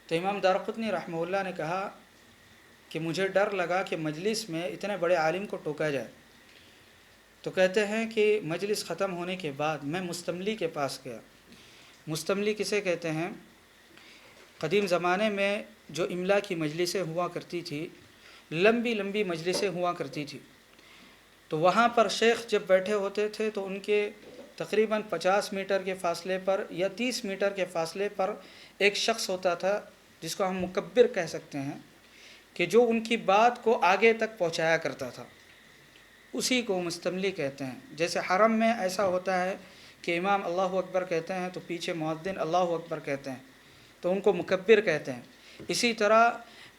تو امام دارقطنی رحمہ اللہ نے کہا کہ مجھے ڈر لگا کہ مجلس میں اتنے بڑے عالم کو ٹوکا جائے. تو کہتے ہیں کہ مجلس ختم ہونے کے بعد میں مستملی کے پاس گیا. مستملی کسے کہتے ہیں؟ قدیم زمانے میں جو املا کی مجلسیں ہوا کرتی تھی، لمبی لمبی مجلسیں ہوا کرتی تھی، تو وہاں پر شیخ جب بیٹھے ہوتے تھے تو ان کے تقریباً 50 میٹر کے فاصلے پر یا 30 میٹر کے فاصلے پر ایک شخص ہوتا تھا جس کو ہم مکبر کہہ سکتے ہیں، کہ جو ان کی بات کو آگے تک پہنچایا کرتا تھا، اسی کو مستملی کہتے ہیں. جیسے حرم میں ایسا ہوتا ہے کہ امام اللہ اکبر کہتے ہیں تو پیچھے مؤذن اللہ اکبر کہتے ہیں، تو ان کو مکبر کہتے ہیں. اسی طرح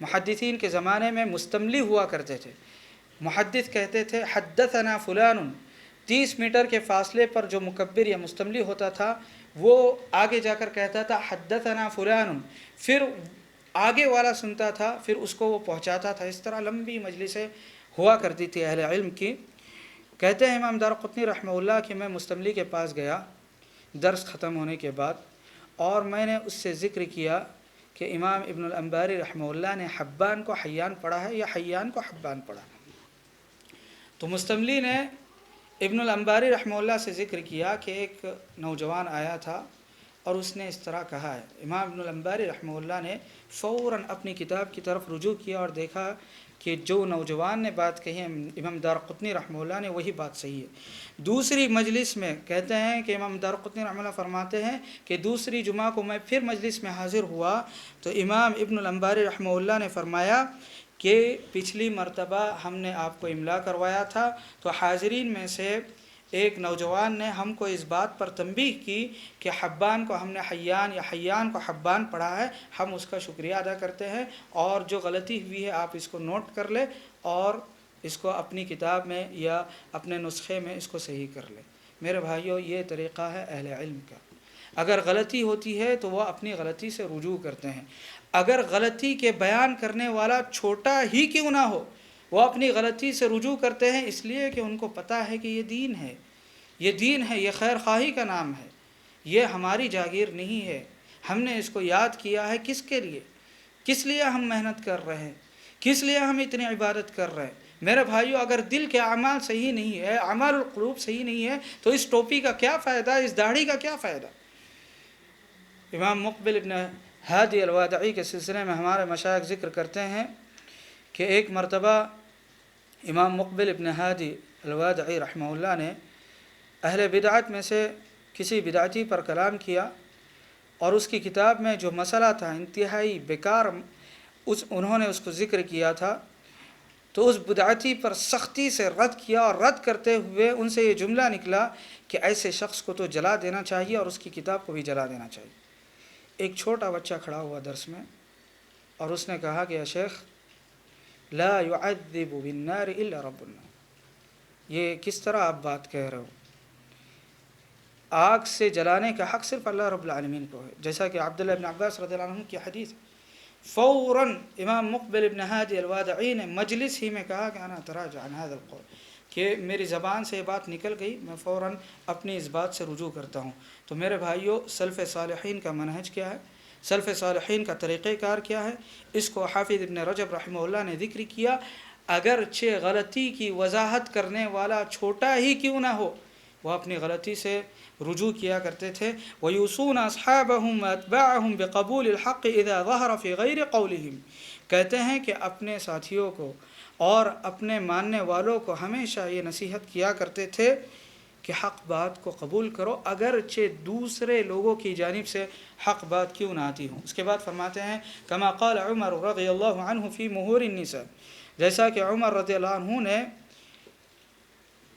محدثین کے زمانے میں مستملی ہوا کرتے تھے. محدث کہتے تھے حدثنا فلان، 30 میٹر کے فاصلے پر جو مکبر یا مستملی ہوتا تھا وہ آگے جا کر کہتا تھا حدثنا فلان، پھر آگے والا سنتا تھا، پھر اس کو وہ پہنچاتا تھا. اس طرح لمبی مجلسیں ہوا کرتی تھی اہل علم کی. کہتے ہیں امام دارقطنی رحمہ اللہ کہ میں مستملی کے پاس گیا درس ختم ہونے کے بعد، اور میں نے اس سے ذکر کیا کہ امام ابن الانباری رحمہ اللہ نے حبان کو حیان پڑھا ہے یا حیان کو حبان پڑھا ہے. تو مستملی نے ابن الانباری رحمہ اللہ سے ذکر کیا کہ ایک نوجوان آیا تھا اور اس نے اس طرح کہا ہے۔ امام ابن الانباری رحمہ اللہ نے فوراً اپنی کتاب کی طرف رجوع کیا اور دیکھا کہ جو نوجوان نے بات کہی ہے امام دارقطنی رحمہ اللہ نے، وہی بات صحیح ہے۔ دوسری مجلس میں کہتے ہیں کہ امام دارقطنی رحمہ اللہ فرماتے ہیں کہ دوسری جمعہ کو میں پھر مجلس میں حاضر ہوا تو امام ابن الانباری رحمہ اللہ نے فرمایا کہ پچھلی مرتبہ ہم نے آپ کو املا کروایا تھا تو حاضرین میں سے ایک نوجوان نے ہم کو اس بات پر تنبیہ کی کہ حبان کو ہم نے حیان یا حیان کو حبان پڑھا ہے، ہم اس کا شکریہ ادا کرتے ہیں، اور جو غلطی ہوئی ہے آپ اس کو نوٹ کر لیں اور اس کو اپنی کتاب میں یا اپنے نسخے میں اس کو صحیح کر لیں۔ میرے بھائیوں، یہ طریقہ ہے اہل علم کا۔ اگر غلطی ہوتی ہے تو وہ اپنی غلطی سے رجوع کرتے ہیں، اگر غلطی کے بیان کرنے والا چھوٹا ہی کیوں نہ ہو وہ اپنی غلطی سے رجوع کرتے ہیں، اس لیے کہ ان کو پتہ ہے کہ یہ دین ہے، یہ دین ہے، یہ خیر خواہی کا نام ہے، یہ ہماری جاگیر نہیں ہے۔ ہم نے اس کو یاد کیا ہے کس کے لیے، کس لیے ہم محنت کر رہے ہیں، کس لیے ہم اتنی عبادت کر رہے ہیں۔ میرے بھائیو، اگر دل کے اعمال صحیح نہیں ہے، اعمال القلوب صحیح نہیں ہے تو اس ٹوپی کا کیا فائدہ، اس داڑھی کا کیا فائدہ۔ امام مقبل ابن ہادی الوادعی کے سلسلے میں ہمارے مشائخ ذکر کرتے ہیں کہ ایک مرتبہ امام مقبل ابن ہادی الوادعی رحمہ اللہ نے اہل بدعت میں سے کسی بدعتی پر کلام کیا اور اس کی کتاب میں جو مسئلہ تھا انتہائی بیکار انہوں نے اس کو ذکر کیا تھا، تو اس بدعتی پر سختی سے رد کیا اور رد کرتے ہوئے ان سے یہ جملہ نکلا کہ ایسے شخص کو تو جلا دینا چاہیے اور اس کی کتاب کو بھی جلا دینا چاہیے۔ ایک چھوٹا بچہ کھڑا ہوا درس میں اور اس نے کہا کہ یا شیخ، لا يعذب بالنار الا رب النار، یہ کس طرح آپ بات کہہ رہے ہو؟ آگ سے جلانے کا حق صرف اللہ رب العالمین کو ہے، جیسا کہ عبداللہ ابن عباس رضی اللہ عنہ کی حدیث۔ فوراً امام مقبل ابن ہادی الوادعی نے مجلس ہی میں کہا کہ انا اتراجع عن هذا القول، کہ میری زبان سے یہ بات نکل گئی، میں فوراً اپنی اس بات سے رجوع کرتا ہوں۔ تو میرے بھائیوں، سلف صالحین کا منہج کیا ہے، سلف صالحین کا طریقہ کار کیا ہے، اس کو حافظ ابن رجب رحمہ اللہ نے ذکر کیا۔ اگرچہ غلطی کی وضاحت کرنے والا چھوٹا ہی کیوں نہ ہو، وہ اپنی غلطی سے رجوع کیا کرتے تھے۔ وَيُوصُونَ أَصْحَابَهُمْ وَأَتْبَاعَهُمْ بِقَبُولِ الْحَقِّ إِذَا ظَهَرَ فِي غَيْرِ قَوْلِهِمْ، کہتے ہیں کہ اپنے ساتھیوں کو اور اپنے ماننے والوں کو ہمیشہ یہ نصیحت کیا کرتے تھے کہ حق بات کو قبول کرو اگرچہ دوسرے لوگوں کی جانب سے حق بات کیوں نہ آتی ہوں۔ اس کے بعد فرماتے ہیں کما قال عمر رضی اللہ عنہ فی مہور النساء، جیسا کہ عمر رضی اللہ عنہ نے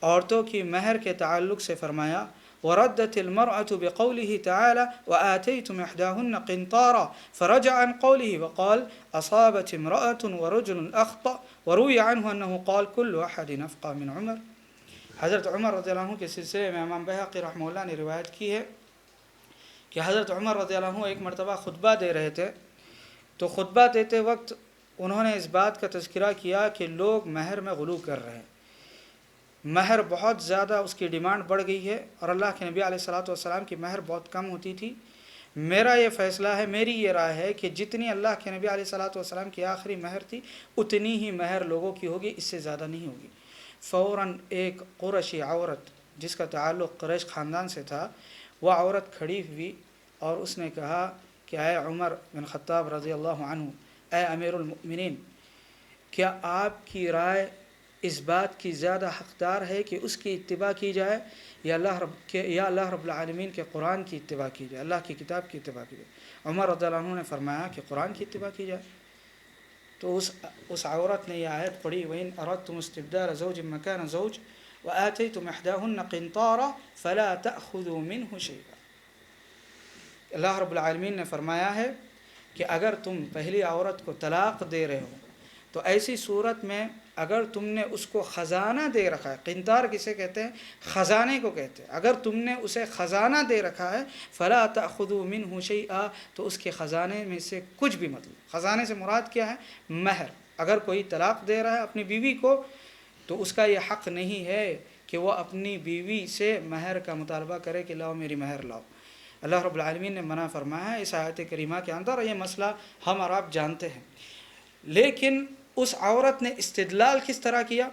عورتوں کی مہر کے تعلق سے فرمایا، وردت المرأة بقوله تعالى وآتيتم إحداهن قنطارا فرجع عن قوله وقال أصابت امرأة ورجل أخطأ، وروي عنه أنه قال كل أحد أفقه من عمر۔ حضرت عمر رضی اللہ عنہ کے سلسلے میں امام بہقی رحمہ اللہ نے روایت کی ہے کہ حضرت عمر رضی اللہ عنہ ایک مرتبہ خطبہ دے رہے تھے، تو خطبہ دیتے وقت انہوں نے اس بات کا تذکرہ کیا کہ لوگ مہر میں غلو کر رہے ہیں، مہر بہت زیادہ اس کی ڈیمانڈ بڑھ گئی ہے، اور اللہ کے نبی علیہ الصلوۃ والسلام کی مہر بہت کم ہوتی تھی۔ میرا یہ فیصلہ ہے، میری یہ رائے ہے کہ جتنی اللہ کے نبی علیہ الصلوۃ والسلام کی آخری مہر تھی اتنی ہی مہر لوگوں کی ہوگی، اس سے زیادہ نہیں ہوگی۔ فوراً ایک قریشی عورت جس کا تعلق قریش خاندان سے تھا، وہ عورت کھڑی ہوئی اور اس نے کہا کہ اے عمر بن خطاب رضی اللہ عنہ، اے امیر المؤمنین، کیا آپ کی رائے اس بات کی زیادہ حقدار ہے کہ اس کی اتباع کی جائے یا اللہ رب العالمین کے قرآن کی اتباع کی جائے، اللہ کی کتاب کی اتباع کی جائے؟ عمر رضی اللہ عنہ نے فرمایا کہ قرآن کی اتباع کی جائے۔ تو اس عورت نے یہ آیت پڑھی، وَإِنْ أَرَدْتُمُ اسْتِبْدَالَ زَوْجٍ مَكَانَ زَوْجٍ وَآتَيْتُمْ إِحْدَاهُنَّ قِنْطَارًا فَلَا تَأْخُذُوا مِنْهُ شَيْئًا۔ اللہ رب العالمین نے فرمایا ہے کہ اگر تم پہلی عورت کو طلاق دے رہے ہو تو ایسی صورت میں اگر تم نے اس کو خزانہ دے رکھا ہے، قنطار کسے کہتے ہیں؟ خزانے کو کہتے ہیں۔ اگر تم نے اسے خزانہ دے رکھا ہے فلا تأخذوا منه شیئا، تو اس کے خزانے میں سے کچھ بھی مت لو۔ خزانے سے مراد کیا ہے؟ مہر۔ اگر کوئی طلاق دے رہا ہے اپنی بیوی کو تو اس کا یہ حق نہیں ہے کہ وہ اپنی بیوی سے مہر کا مطالبہ کرے کہ لاؤ میری مہر لاؤ۔ اللہ رب العالمین نے منع فرمایا ہے اس آیت کریمہ کے اندر، یہ مسئلہ ہم اور آپ جانتے ہیں۔ لیکن اس عورت نے استدلال کس طرح کیا؟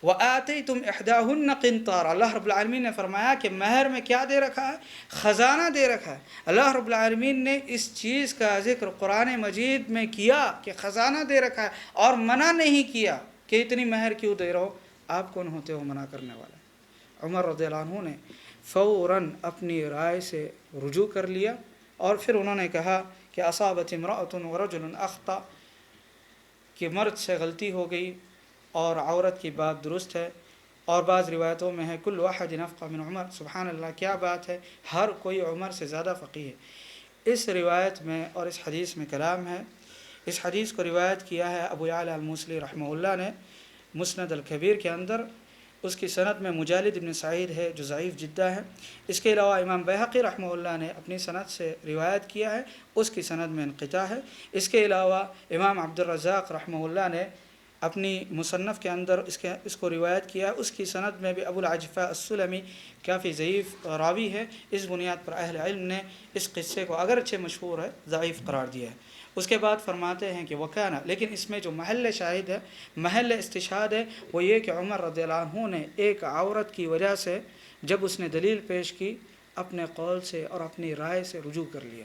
وَآتَيْتُمْ إِحْدَاهُنَّ قِنْطَارًا، اللہ رب العالمین نے فرمایا کہ مہر میں کیا دے رکھا ہے؟ خزانہ دے رکھا ہے۔ اللہ رب العالمین نے اس چیز کا ذکر قرآن مجید میں کیا کہ خزانہ دے رکھا ہے، اور منع نہیں کیا کہ اتنی مہر کیوں دے رہے ہو، آپ کون ہوتے ہو منع کرنے والے؟ عمر رضی اللہ عنہ نے فوراً اپنی رائے سے رجوع کر لیا، اور پھر انہوں نے کہا کہ اصابت امرأۃ ورجل اخطأ، کہ مرد سے غلطی ہو گئی اور عورت کی بات درست ہے۔ اور بعض روایتوں میں ہے کل واحد افقہ من عمر، سبحان اللہ، کیا بات ہے، ہر کوئی عمر سے زیادہ فقیہ ہے۔ اس روایت میں اور اس حدیث میں کلام ہے۔ اس حدیث کو روایت کیا ہے ابو یعلا الموصلی رحمہ اللہ نے مسند الکبیر کے اندر، اس کی سند میں مجالد بن سعید ہے جو ضعیف جدہ ہے۔ اس کے علاوہ امام بیہقی رحمہ اللہ نے اپنی سند سے روایت کیا ہے، اس کی سند میں انقطاع ہے۔ اس کے علاوہ امام عبد الرزاق رحمہ اللہ نے اپنی مصنف کے اندر اس کو روایت کیا ہے، اس کی سند میں بھی ابو العجفہ السلمی کافی ضعیف راوی ہے۔ اس بنیاد پر اہل علم نے اس قصے کو اگرچہ مشہور ہے ضعیف قرار دیا ہے۔ اس کے بعد فرماتے ہیں کہ وکانا، لیکن اس میں جو محل شاہد ہے، محل استشہاد ہے، وہ یہ کہ عمر رضی اللہ عنہ نے ایک عورت کی وجہ سے جب اس نے دلیل پیش کی، اپنے قول سے اور اپنی رائے سے رجوع کر لیا۔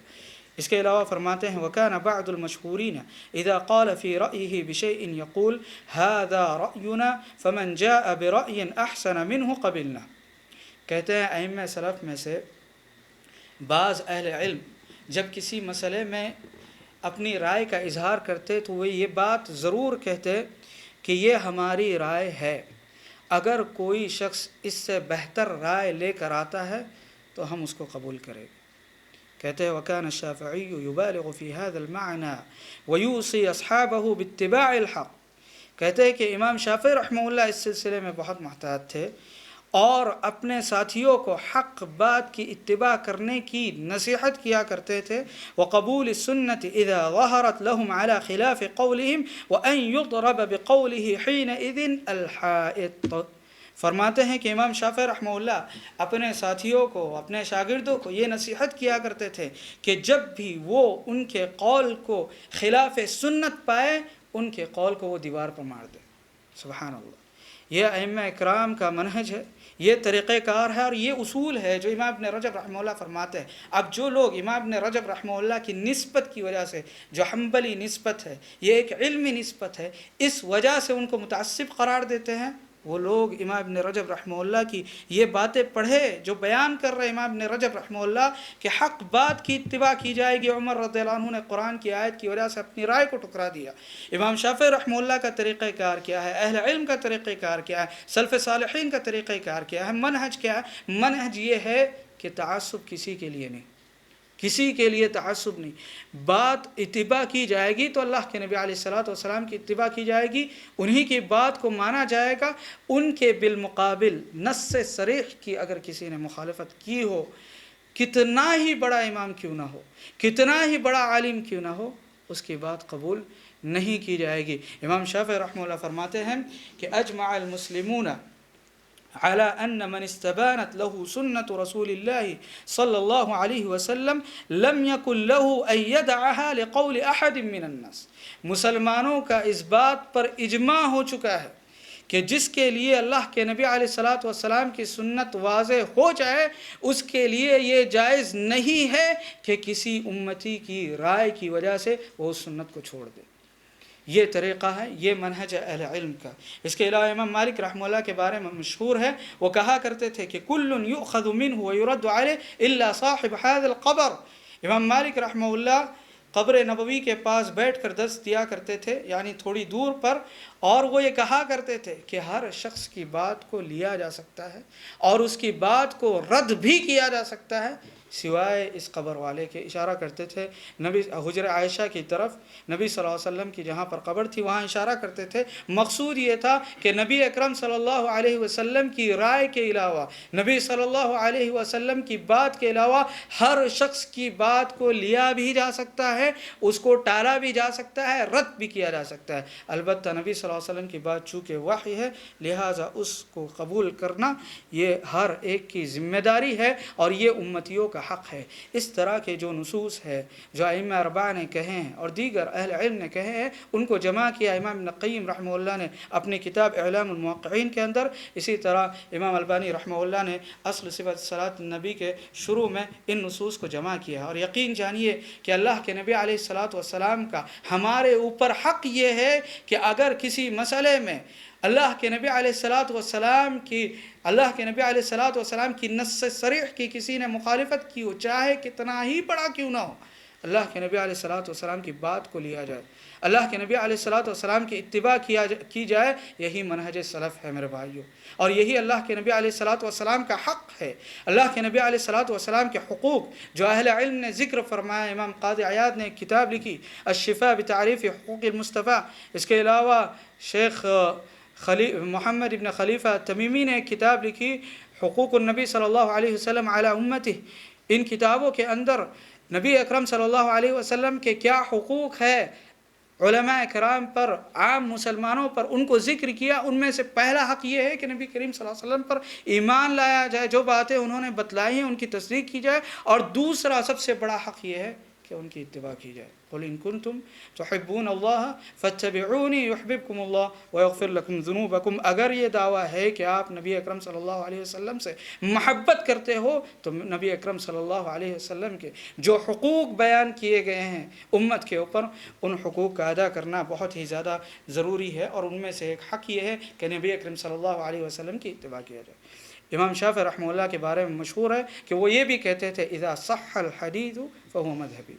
اس کے علاوہ فرماتے ہیں وَكَانَ بَعْضُ الْمَشْهُورِينَ إِذَا قَالَ فِي رَأْيِهِ بِشَيْءٍ يَقُولُ هَذَا رَأْيُنَا فَمَنْ جَاءَ بِرَأْيٍ أَحْسَنَ مِنْهُ قَبِلْنَا۔ کہتے ہیں ائمہ سلف میں سے بعض اہل علم جب کسی مسئلے میں اپنی رائے کا اظہار کرتے تو وہ یہ بات ضرور کہتے کہ یہ ہماری رائے ہے، اگر کوئی شخص اس سے بہتر رائے لے کر آتا ہے تو ہم اس کو قبول کریں گے۔ کہتے ہیں وَكَانَ الشَّافِعِيُّ يُبَالِغُ فِي هَذَا الْمَعْنَى وَيُوصِي أَصْحَابَهُ بِاتِّبَاعِ الْحَقِّ۔ کہتے ہیں کہ امام شافعی رحمہ اللہ اس سلسلے میں بہت محتاط تھے، اور اپنے ساتھیوں کو حق بات کی اتباع کرنے کی نصیحت کیا کرتے تھے۔ وقبول السنة اذا ظهرت لهم على خلاف قولهم وان يضرب بقوله حينئذ الحائط۔ فرماتے ہیں کہ امام شافعی رحمہ اللہ اپنے ساتھیوں کو، اپنے شاگردوں کو یہ نصیحت کیا کرتے تھے کہ جب بھی وہ ان کے قول کو خلاف سنت پائے، ان کے قول کو وہ دیوار پر مار دے۔ سبحان اللہ، یہ ائمہ اکرام کا منہج ہے، یہ طریقہ کار ہے، اور یہ اصول ہے جو امام ابن رجب رحمہ اللہ فرماتے ہیں۔ اب جو لوگ امام ابن رجب رحمہ اللہ کی نسبت کی وجہ سے، جو حنبلی نسبت ہے، یہ ایک علمی نسبت ہے، اس وجہ سے ان کو متعصب قرار دیتے ہیں، وہ لوگ امام ابن رجب رحمہ اللہ کی یہ باتیں پڑھے جو بیان کر رہے امام ابن رجب رحمہ اللہ کہ حق بات کی اتباع کی جائے گی۔ عمر رضی اللہ عنہ نے قرآن کی آیت کی وجہ سے اپنی رائے کو ٹکرا دیا۔ امام شافعی رحمہ اللہ کا طریقہ کار کیا ہے، اہل علم کا طریقہ کار کیا ہے، سلف صالحین کا طریقہ کار کیا ہے، منہج کیا ہے؟ منہج یہ ہے کہ تعصب کسی کے لیے نہیں، کسی کے لیے تعصب نہیں۔ بات اتباع کی جائے گی تو اللہ کے نبی علیہ الصلوۃ والسلام کی اتباع کی جائے گی، انہی کی بات کو مانا جائے گا۔ ان کے بالمقابل نص صریح کی اگر کسی نے مخالفت کی ہو، کتنا ہی بڑا امام کیوں نہ ہو، کتنا ہی بڑا عالم کیوں نہ ہو، اس کی بات قبول نہیں کی جائے گی۔ امام شافعی رحمہ اللہ فرماتے ہیں کہ اجمع المسلمون على أن من استبانت له سنة رسول الله صلى الله عليه وسلم لم يكن له أن يدعها لقول أحد من الناس۔ مسلمانوں کا اس بات پر اجماع ہو چکا ہے کہ جس کے لیے اللہ کے نبی علیہ الصلوۃ والسلام کی سنت واضح ہو جائے، اس کے لیے یہ جائز نہیں ہے کہ کسی امتی کی رائے کی وجہ سے وہ اس سنت کو چھوڑ دے۔ یہ طریقہ ہے، یہ منہج اہل علم کا۔ اس کے علاوہ امام مالک رحمہ اللہ کے بارے میں مشہور ہے، وہ کہا کرتے تھے کہ کل یؤخذ منہ ویرد علیہ الا صاحب هذا القبر۔ امام مالک رحمہ اللہ قبر نبوی کے پاس بیٹھ کر درس دیا کرتے تھے، یعنی تھوڑی دور پر، اور وہ یہ کہا کرتے تھے کہ ہر شخص کی بات کو لیا جا سکتا ہے اور اس کی بات کو رد بھی کیا جا سکتا ہے سوائے اس قبر والے کے۔ اشارہ کرتے تھے نبی حجر عائشہ کی طرف، نبی صلی اللہ علیہ وسلم کی جہاں پر قبر تھی وہاں اشارہ کرتے تھے۔ مقصود یہ تھا کہ نبی اکرم صلی اللہ علیہ وسلم کی رائے کے علاوہ، نبی صلی اللہ علیہ وسلم کی بات کے علاوہ ہر شخص کی بات کو لیا بھی جا سکتا ہے، اس کو ٹالا بھی جا سکتا ہے، رد بھی کیا جا سکتا ہے۔ البتہ نبی صلی اللہ علیہ وسلم کی بات چونکہ وحی ہے، لہٰذا اس کو قبول کرنا یہ ہر ایک کی ذمہ داری ہے، اور یہ امتیوں کا کا حق ہے۔ اس طرح کے جو نصوص ہے جو ائمہ اربعہ نے کہے ہیں اور دیگر اہل علم نے کہے ہیں، ان کو جمع کیا امام ابن قیم رحمہ اللہ نے اپنی کتاب اعلام الموقعین کے اندر۔ اسی طرح امام البانی رحمہ اللہ نے اصل صفت صلاۃ النبی کے شروع میں ان نصوص کو جمع کیا۔ اور یقین جانیے کہ اللہ کے نبی علیہ الصلاۃ والسلام کا ہمارے اوپر حق یہ ہے کہ اگر کسی مسئلے میں اللہ کے نبی علیہ الصلاۃ والسلام کی نص صریح کی کسی نے مخالفت کی ہو، چاہے کتنا ہی بڑا کیوں نہ ہو، اللہ کے نبی علیہ الصلاۃ والسلام کی بات کو لیا جائے، اللہ کے نبی علیہ الصلاۃ والسلام کی اتباع کی جائے۔ یہی منہج سلف ہے میرے بھائیوں، اور یہی اللہ کے نبی علیہ الصلاۃ والسلام کا حق ہے۔ اللہ کے نبی علیہ الصلاۃ والسلام کے حقوق جو اہل علم نے ذکر فرمایا، امام قاضی عیاض نے ایک کتاب لکھی الشفاء بتعریف حقوق المصطفیٰ، اس کے علاوہ شیخ محمد ابن خلیفہ تمیمی نے ایک کتاب لکھی حقوق النبی صلی اللہ علیہ وسلم علی امتہ۔ ان کتابوں کے اندر نبی اکرم صلی اللہ علیہ وسلم کے کیا حقوق ہے علماء کرام پر، عام مسلمانوں پر، ان کو ذکر کیا۔ ان میں سے پہلا حق یہ ہے کہ نبی کریم صلی اللہ علیہ وسلم پر ایمان لایا جائے، جو باتیں انہوں نے بتلائی ہیں ان کی تصدیق کی جائے، اور دوسرا سب سے بڑا حق یہ ہے کہ ان کی اتباع کی جائے۔ قل ان کنتم تحبون اللہ فاتبعونی یحببکم اللہ ویغفر لکم ذنوبکم۔ اگر یہ دعویٰ ہے کہ آپ نبی اکرم صلی اللہ علیہ وسلم سے محبت کرتے ہو تو نبی اکرم صلی اللہ علیہ وسلم کے جو حقوق بیان کیے گئے ہیں امت کے اوپر، ان حقوق کا ادا کرنا بہت ہی زیادہ ضروری ہے، اور ان میں سے ایک حق یہ ہے کہ نبی اکرم صلی اللہ علیہ وسلم کی اتباع کیا جائے۔ امام شافعی رحمہ اللہ کے بارے میں مشہور ہے کہ وہ یہ بھی کہتے تھے اذا صح الحدیث فهو مذهبی،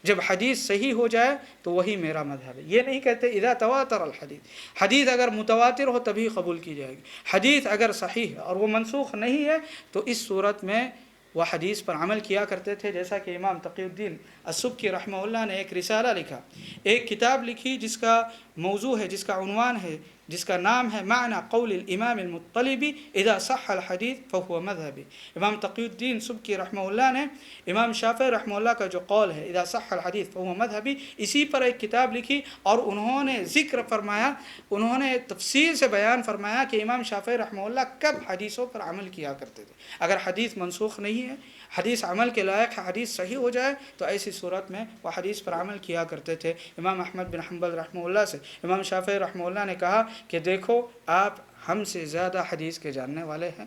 جب حدیث صحیح ہو جائے تو وہی میرا مذہب ہے۔ یہ نہیں کہتے اذا تواتر الحدیث، حدیث اگر متواتر ہو تبھی قبول کی جائے گی۔ حدیث اگر صحیح ہے اور وہ منسوخ نہیں ہے تو اس صورت میں وہ حدیث پر عمل کیا کرتے تھے، جیسا کہ امام تقی الدین السبکی رحمہ اللہ نے ایک رسالہ لکھا، ایک کتاب لکھی جس کا موضوع ہے، جس کا عنوان ہے، جس کا نام ہے معنی قول الامام المطلبی اذا صح الحدیث فهو مذہبی۔ امام تقی الدین سبکی رحمہ اللہ نے امام شافعی رحمہ اللہ کا جو قول ہے اذا صح الحدیث فهو مذہبی، اسی پر ایک کتاب لکھی، اور انہوں نے ذکر فرمایا، انہوں نے تفصیل سے بیان فرمایا کہ امام شافعی رحمہ اللہ کب حدیثوں پر عمل کیا کرتے تھے۔ اگر حدیث منسوخ نہیں ہے، حدیث عمل کے لائق ہے، حدیث صحیح ہو جائے تو ایسی صورت میں وہ حدیث پر عمل کیا کرتے تھے۔ امام احمد بن حنبل رحمہ اللہ سے امام شافعی رحمہ اللہ نے کہا کہ دیکھو آپ ہم سے زیادہ حدیث کے جاننے والے ہیں،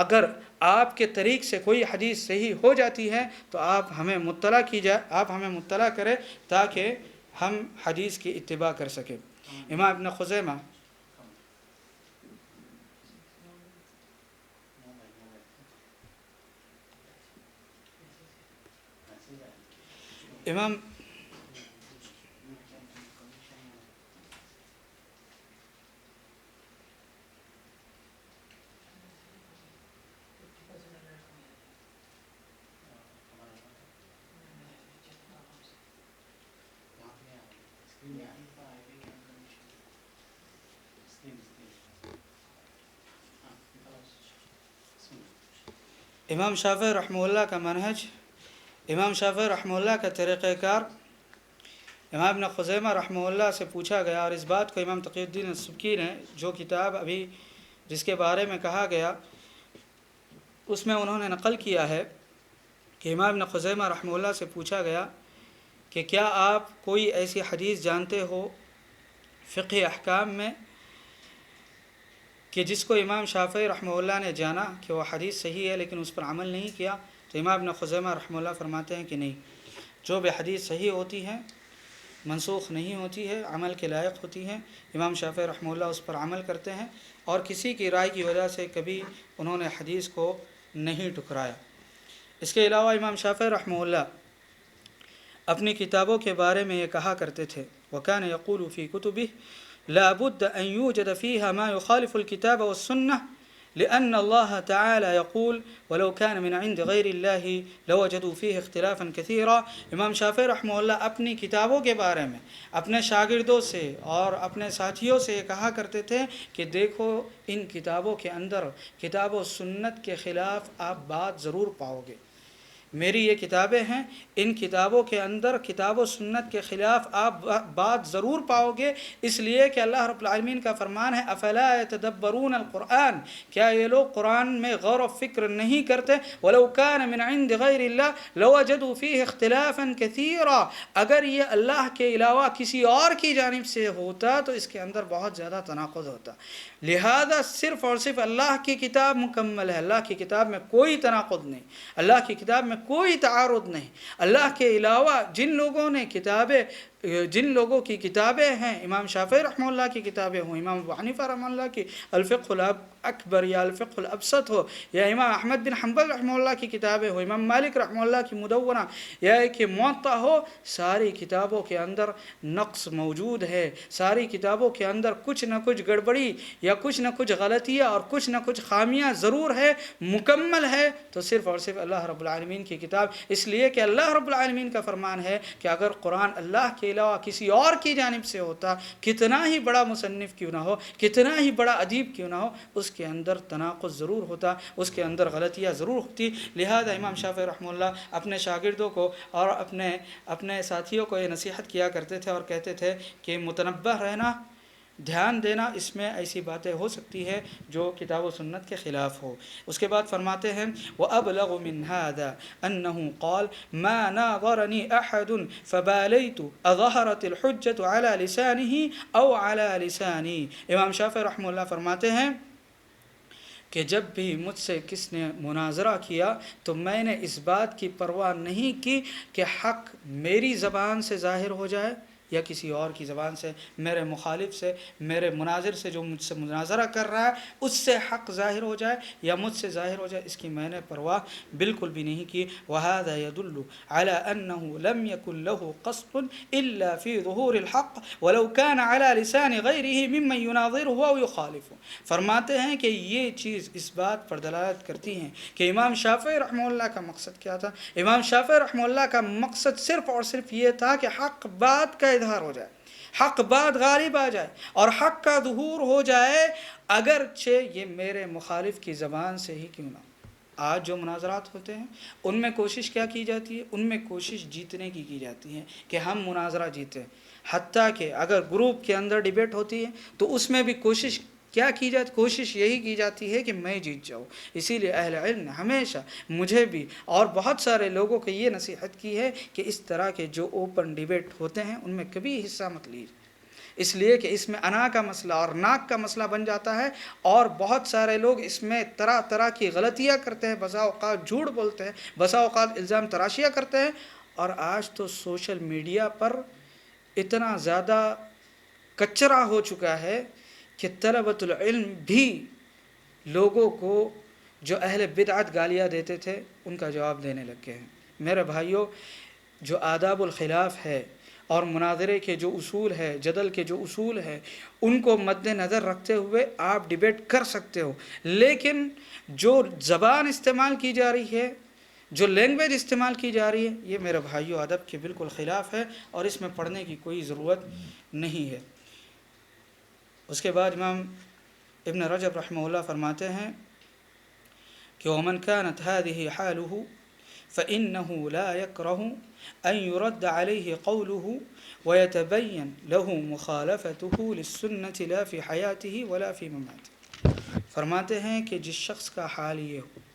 اگر آپ کے طریق سے کوئی حدیث صحیح ہو جاتی ہے تو آپ ہمیں مطلع کریں تاکہ ہم حدیث کی اتباع کر سکیں۔ امام ابن خزیمہ امام امام شافعی رحمہ اللہ کا منہج، امام شافعی رحمہ اللہ کا طریقہ کار، امام ابن خزیمہ رحمہ اللہ سے پوچھا گیا، اور اس بات کو امام تقی الدین السبکی نے جو کتاب ابھی جس کے بارے میں کہا گیا اس میں انہوں نے نقل کیا ہے کہ امام ابن خزیمہ رحمہ اللہ سے پوچھا گیا کہ کیا آپ کوئی ایسی حدیث جانتے ہو فقہ احکام میں کہ جس کو امام شافعی رحمہ اللہ نے جانا کہ وہ حدیث صحیح ہے لیکن اس پر عمل نہیں کیا؟ تو امام ابن خزیمہ رحمہ اللہ فرماتے ہیں کہ نہیں، جو بھی حدیث صحیح ہوتی ہے، منسوخ نہیں ہوتی ہے، عمل کے لائق ہوتی ہے، امام شافعی رحمہ اللہ اس پر عمل کرتے ہیں، اور کسی کی رائے کی وجہ سے کبھی انہوں نے حدیث کو نہیں ٹکرایا۔ اس کے علاوہ امام شافعی رحمہ اللہ اپنی کتابوں کے بارے میں یہ کہا کرتے تھے وَكَانَ يَقُولُ فِي كُتُبِهِ لَا بُدَّ أَن يُوجَدَ فِيهَا مَا يُخَالِفُ الْكِتَابَ وَالسُّنَّةِ لأن الله تعالى يقول ولو كان من عند غير الله لوجدوا فيه اختلافا كثيرا۔ امام شافعی رحمہ اللہ اپنی کتابوں کے بارے میں اپنے شاگردوں سے اور اپنے ساتھیوں سے یہ کہا کرتے تھے کہ دیکھو ان کتابوں کے اندر کتاب و سنت کے خلاف آپ بات ضرور پاؤ گے، میری یہ کتابیں ہیں، ان کتابوں کے اندر کتاب و سنت کے خلاف آپ بات ضرور پاؤ گے، اس لیے کہ اللہ رب العالمین کا فرمان ہے افلا یتدبرون القرآن، کیا یہ لوگ قرآن میں غور و فکر نہیں کرتے؟ ولو کان من عند غیر اللہ لوجدوا فیہ اختلافا کثیرا، اگر یہ اللہ کے علاوہ کسی اور کی جانب سے ہوتا تو اس کے اندر بہت زیادہ تناقض ہوتا۔ لہذا صرف اور صرف اللہ کی کتاب مکمل ہے، اللہ کی کتاب میں کوئی تناقض نہیں، اللہ کی کتاب میں کوئی تعارض نہیں۔ اللہ کے علاوہ جن لوگوں کی کتابیں ہیں، امام شافعی رحمہ اللہ کی کتابیں ہوں، امام ابو حنیفہ رحمہ اللہ کی الفقہ الاکبر یا الفقہ الابسط ہو، یا امام احمد بن حنبل رحمہ اللہ کی کتابیں ہو، امام مالک رحمہ اللہ کی مدونہ یا کہ موطا ہو، ساری کتابوں کے اندر نقص موجود ہے، ساری کتابوں کے اندر کچھ نہ کچھ گڑبڑی یا کچھ نہ کچھ غلطیاں اور کچھ نہ کچھ خامیاں ضرور ہے۔ مکمل ہے تو صرف اور صرف اللہ رب العالمین کی کتاب، اس لیے کہ اللہ رب العالمین کا فرمان ہے کہ اگر قرآن اللہ کے علاوہ کسی اور کی جانب سے ہوتا، کتنا ہی بڑا مصنف کیوں نہ ہو، کتنا ہی بڑا ادیب کیوں نہ ہو، اس کے اندر تناقض ضرور ہوتا، اس کے اندر غلطیاں ضرور ہوتی۔ لہذا امام شافعی رحمہ اللہ اپنے شاگردوں کو اور اپنے ساتھیوں کو یہ نصیحت کیا کرتے تھے اور کہتے تھے کہ متنبہ رہنا، دھیان دینا، اس میں ایسی باتیں ہو سکتی ہے جو کتاب و سنت کے خلاف ہو۔ اس کے بعد فرماتے ہیں وَأَبْلَغُ مِنْ هَذَا أَنَّهُ قَالَ مَا نَاظَرَنِي أَحَدٌ فَبَالَيْتُ أَظَهَرَتِ الْحُجَّةُ عَلَى لِسَانِهِ أَوْ عَلَى لِسَانِي۔ امام شافعی رحمہ اللہ فرماتے ہیں کہ جب بھی مجھ سے کس نے مناظرہ کیا تو میں نے اس بات کی پرواہ نہیں کی کہ حق میری زبان سے ظاہر ہو جائے یا کسی اور کی زبان سے، میرے مخالف سے، میرے مناظر سے جو مجھ سے مناظرہ کر رہا ہے اس سے حق ظاہر ہو جائے یا مجھ سے ظاہر ہو جائے، اس کی میں نے پرواہ بالکل بھی نہیں کی۔ وَهَذَا يَدُلُّ عَلَىٰ أَنَّهُ لَمْ يَكُنْ لَهُ قَصْدٌ إِلَّا فِي ظُهُورِ الْحَقِّ وَلَوْ كَانَ عَلَىٰ لِسَانِ غَيْرِهِ مِمَّنْ يُنَاظِرُهُ أَوْ يُخَالِفُهُ۔ فرماتے ہیں کہ یہ چیز اس بات پر دلالت کرتی ہیں کہ امام شافعی رحمہ اللہ کا مقصد کیا تھا۔ امام شافعی رحمہ اللہ کا مقصد صرف اور صرف یہ تھا کہ حق بات کا اظہار ہو جائے، حق بات غالب آ جائے اور حق کا ظہور ہو جائے، اگرچہ یہ میرے مخالف کی زبان سے ہی کیوں نہ ہو۔ آج جو مناظرات ہوتے ہیں ان میں کوشش کیا کی جاتی ہے؟ ان میں کوشش جیتنے کی جاتی ہے کہ ہم مناظرہ جیتیں، حتیٰ کہ اگر گروپ کے اندر ڈیبیٹ ہوتی ہے تو اس میں بھی کوشش کیا کی جاتی؟ کوشش یہی کی جاتی ہے کہ میں جیت جاؤں۔ اسی لیے اہل علم نے ہمیشہ مجھے بھی اور بہت سارے لوگوں کو یہ نصیحت کی ہے کہ اس طرح کے جو اوپن ڈیبیٹ ہوتے ہیں ان میں کبھی حصہ مت لیجیے، اس لیے کہ اس میں انا کا مسئلہ اور ناک کا مسئلہ بن جاتا ہے، اور بہت سارے لوگ اس میں طرح طرح کی غلطیاں کرتے ہیں، بسا اوقات جھوٹ بولتے ہیں، بسا اوقات الزام تراشیاں کرتے ہیں۔ اور آج تو سوشل میڈیا پر اتنا زیادہ کچرا ہو چکا ہے کہ طلبۃ العلم بھی لوگوں کو جو اہل بدعت گالیاں دیتے تھے ان کا جواب دینے لگ گئے ہیں۔ میرے بھائیوں، جو آداب الخلاف ہے اور مناظرے کے جو اصول ہے، جدل کے جو اصول ہے، ان کو مد نظر رکھتے ہوئے آپ ڈیبیٹ کر سکتے ہو، لیکن جو زبان استعمال کی جا رہی ہے، جو لینگویج استعمال کی جا رہی ہے، یہ میرے بھائیوں ادب کے بالکل خلاف ہے اور اس میں پڑھنے کی کوئی ضرورت نہیں ہے۔ اس کے بعد امام ابن رجب رحمہ اللہ فرماتے ہیں کہ ومن كانت هذه حاله فإنه لا يكره أن يرد عليه قوله ويتبين له مخالفته للسنة لا في حياته ولا في مماته۔ فرماتے ہیں کہ جس شخص کا حال یہ ہو،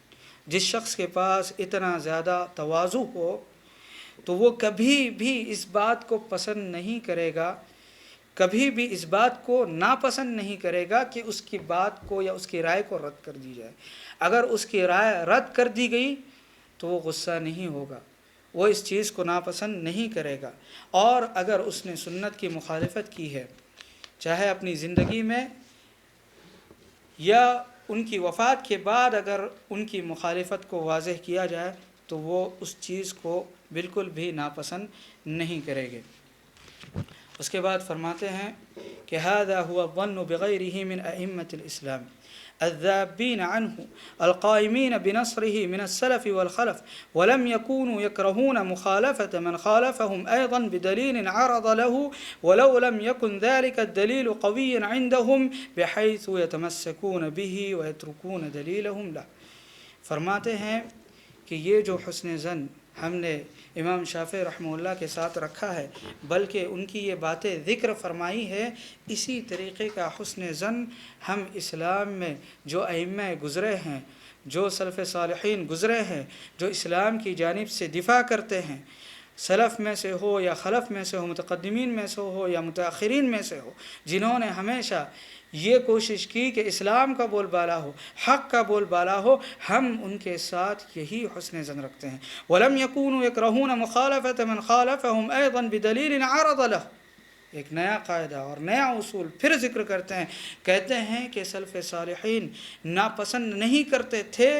جس شخص کے پاس اتنا زیادہ تواضع ہو، تو وہ کبھی بھی اس بات کو پسند نہیں کرے گا، کبھی بھی اس بات کو ناپسند نہیں کرے گا کہ اس کی بات کو یا اس کی رائے کو رد کر دی جائے۔ اگر اس کی رائے رد کر دی گئی تو وہ غصہ نہیں ہوگا، وہ اس چیز کو ناپسند نہیں کرے گا، اور اگر اس نے سنت کی مخالفت کی ہے، چاہے اپنی زندگی میں یا ان کی وفات کے بعد اگر ان کی مخالفت کو واضح کیا جائے تو وہ اس چیز کو بالکل بھی ناپسند نہیں کرے گے۔ اس کے بعد فرماتے ہیں کہ هذا هو الظن بغيره من أئمة الإسلام الذابين عنه القائمين بنصره من السلف والخلف ولم يكونوا يكرهون مخالفة من خالفهم أيضا بدليل عرض له ولو لم يكن ذلك الدليل قويا عندهم بحيث يتمسكون به ويتركون دليلهم له۔ فرماتے ہیں کہ یہ جو حسن ظن ہم نے امام شافعی رحمہ اللہ کے ساتھ رکھا ہے، بلکہ ان کی یہ باتیں ذکر فرمائی ہے، اسی طریقے کا حسن ظن ہم اسلام میں جو ائمہ گزرے ہیں، جو سلف صالحین گزرے ہیں، جو اسلام کی جانب سے دفاع کرتے ہیں، سلف میں سے ہو یا خلف میں سے ہو، متقدمین میں سے ہو یا متاخرین میں سے ہو، جنہوں نے ہمیشہ یہ کوشش کی کہ اسلام کا بول بالا ہو، حق کا بول بالا ہو، ہم ان کے ساتھ یہی حسن ظن رکھتے ہیں۔ وَلَمْ يَكُونُوا يَكْرَهُونَ مُخَالَفَةَ مَنْ خَالَفَهُمْ أَيْضًا بِدَلِيلٍ عَرَضَ لَهُ۔ ایک نیا قاعدہ اور نیا اصول پھر ذکر کرتے ہیں، کہتے ہیں کہ سلف صالحین ناپسند نہیں کرتے تھے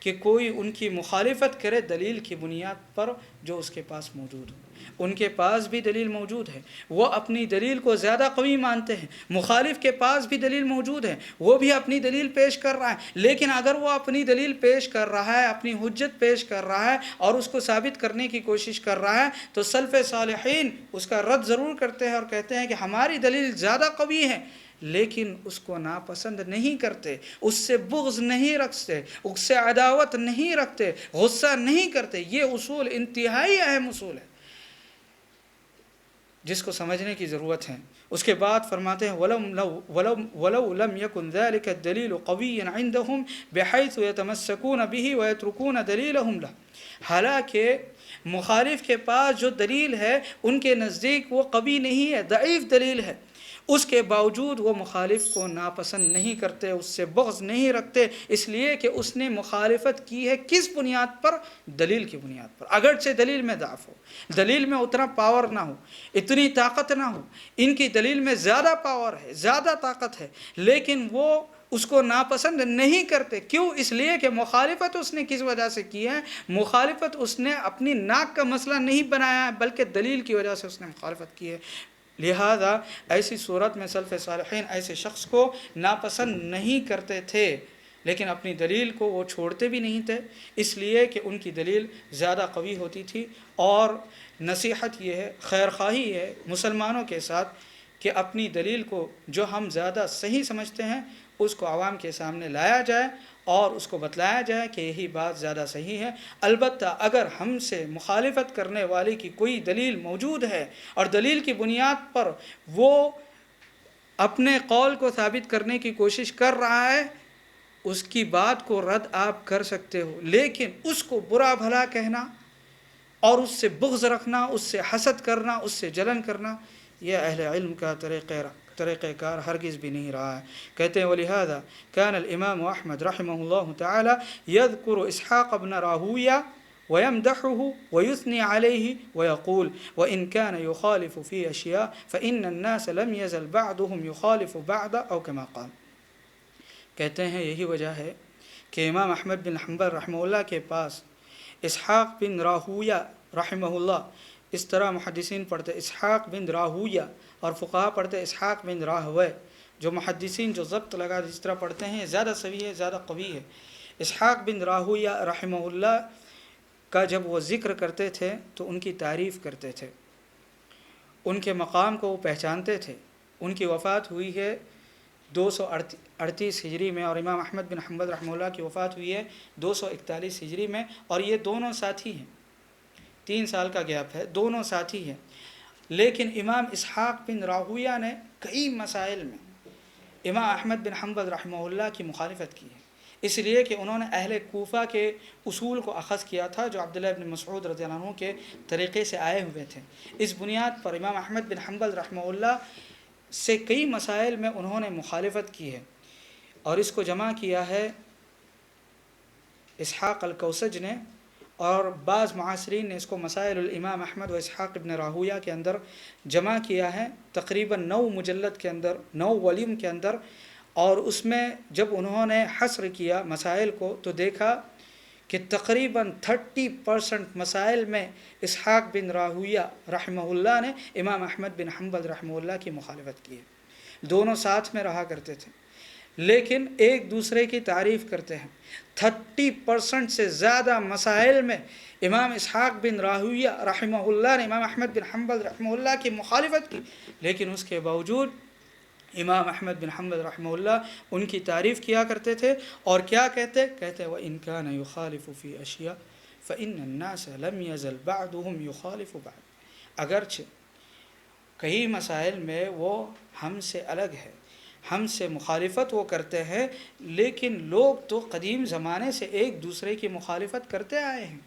کہ کوئی ان کی مخالفت کرے دلیل کی بنیاد پر جو اس کے پاس موجود ہو۔ ان کے پاس بھی دلیل موجود ہے، وہ اپنی دلیل کو زیادہ قوی مانتے ہیں، مخالف کے پاس بھی دلیل موجود ہے، وہ بھی اپنی دلیل پیش کر رہا ہے، لیکن اگر وہ اپنی دلیل پیش کر رہا ہے، اپنی حجت پیش کر رہا ہے اور اس کو ثابت کرنے کی کوشش کر رہا ہے، تو سلف صالحین اس کا رد ضرور کرتے ہیں اور کہتے ہیں کہ ہماری دلیل زیادہ قوی ہے، لیکن اس کو ناپسند نہیں کرتے، اس سے بغض نہیں رکھتے، اس سے عداوت نہیں رکھتے، غصہ نہیں کرتے۔ یہ اصول انتہائی اہم اصول ہے جس کو سمجھنے کی ضرورت ہے۔ اس کے بعد فرماتے ہیں وَلَوْ لَمْ يَكُنْ ذَلِكَ الدَّلِيلُ قَوِيًّا عِنْدَهُمْ بِحَيْثُ يَتَمَسَّكُونَ بِهِ وَيَتْرُكُونَ دَلِيلَهُمْ لَهُ۔ حالانکہ مخالف کے پاس جو دلیل ہے ان کے نزدیک وہ قوی نہیں ہے، ضعیف دلیل ہے، اس کے باوجود وہ مخالف کو ناپسند نہیں کرتے، اس سے بغض نہیں رکھتے، اس لیے کہ اس نے مخالفت کی ہے کس بنیاد پر؟ دلیل کی بنیاد پر۔ اگرچہ دلیل میں ضعف ہو، دلیل میں اتنا پاور نہ ہو، اتنی طاقت نہ ہو، ان کی دلیل میں زیادہ پاور ہے، زیادہ طاقت ہے، لیکن وہ اس کو ناپسند نہیں کرتے۔ کیوں؟ اس لیے کہ مخالفت اس نے کس وجہ سے کی ہے؟ مخالفت اس نے اپنی ناک کا مسئلہ نہیں بنایا ہے، بلکہ دلیل کی وجہ سے اس نے مخالفت کی ہے۔ لہذا ایسی صورت میں سلف صالحین ایسے شخص کو ناپسند نہیں کرتے تھے، لیکن اپنی دلیل کو وہ چھوڑتے بھی نہیں تھے، اس لیے کہ ان کی دلیل زیادہ قوی ہوتی تھی۔ اور نصیحت یہ ہے، خیر خواہی ہے مسلمانوں کے ساتھ کہ اپنی دلیل کو جو ہم زیادہ صحیح سمجھتے ہیں اس کو عوام کے سامنے لایا جائے اور اس کو بتلایا جائے کہ یہی بات زیادہ صحیح ہے۔ البتہ اگر ہم سے مخالفت کرنے والے کی کوئی دلیل موجود ہے اور دلیل کی بنیاد پر وہ اپنے قول کو ثابت کرنے کی کوشش کر رہا ہے، اس کی بات کو رد آپ کر سکتے ہو، لیکن اس کو برا بھلا کہنا اور اس سے بغض رکھنا، اس سے حسد کرنا، اس سے جلن کرنا، یہ اہل علم کا طریقہ کار ہرگز بھی نہیں رہا ہے۔ کہتے ہیں وَلِهَذَا كَانَ الْإِمَامُ أَحْمَدُ رحمه الله تعالى يذكر إسحاق بن راهوية ويمدحه ويثني عليه ويقول وإن كان يخالف في أشياء فإن الناس لم يزل بعضهم يخالف بعض أو كما قال۔ کہتے ہیں یہی وجہ ہے کہ امام احمد بن حنبل رحمہ اللہ کے پاس اسحاق بن راہویہ رحمہ اللہ، اس طرح محدثین پڑھتے اسحاق بن راہویہ اور فقہا پڑھتے اسحاق بن راہوے، جو محدثین جو ضبط لگا جس طرح پڑھتے ہیں زیادہ صحیح ہے، زیادہ قوی ہے۔ اسحاق بن راہویہ رحمہ اللہ کا جب وہ ذکر کرتے تھے تو ان کی تعریف کرتے تھے، ان کے مقام کو وہ پہچانتے تھے۔ ان کی وفات ہوئی ہے 238 ہجری میں اور امام احمد بن حنبل رحمہ اللہ کی وفات ہوئی ہے 241 ہجری میں، اور یہ دونوں ساتھی ہیں، 3 سال کا گیپ ہے، دونوں ساتھی ہیں۔ لیکن امام اسحاق بن راہویہ نے کئی مسائل میں امام احمد بن حنبل رحمہ اللہ کی مخالفت کی ہے، اس لیے کہ انہوں نے اہل کوفہ کے اصول کو اخذ کیا تھا جو عبداللہ بن مسعود رضی اللہ عنہ کے طریقے سے آئے ہوئے تھے۔ اس بنیاد پر امام احمد بن حنبل رحمہ اللہ سے کئی مسائل میں انہوں نے مخالفت کی ہے، اور اس کو جمع کیا ہے اسحاق الکوسج نے، اور بعض معاصرین نے اس کو مسائل الامام احمد و اسحاق ابن راہویہ کے اندر جمع کیا ہے، تقریباً 9 مجلد کے اندر، 9 والیوم کے اندر۔ اور اس میں جب انہوں نے حصر کیا مسائل کو تو دیکھا کہ تقریباً 30% مسائل میں اسحاق بن راہویہ رحمہ اللہ نے امام احمد بن حنبل رحمہ اللہ کی مخالفت کی ہے۔ دونوں ساتھ میں رہا کرتے تھے لیکن ایک دوسرے کی تعریف کرتے ہیں۔ 30% سے زیادہ مسائل میں امام اسحاق بن راہویہ رحمہ اللہ نے امام احمد بن حنبل رحمہ اللہ کی مخالفت کی، لیکن اس کے باوجود امام احمد بن حنبل رحمہ اللہ ان کی تعریف کیا کرتے تھے، اور کیا کہتے؟ کہتے وَإِن كَانَ يُخَالِفُ فِي أَشْيَاءٍ فإن الناس لم يزل بعضهم يخالف بعض. اگرچہ کئی مسائل میں وہ ہم سے الگ ہے، ہم سے مخالفت وہ کرتے ہیں، لیکن لوگ تو قدیم زمانے سے ایک دوسرے کی مخالفت کرتے آئے ہیں.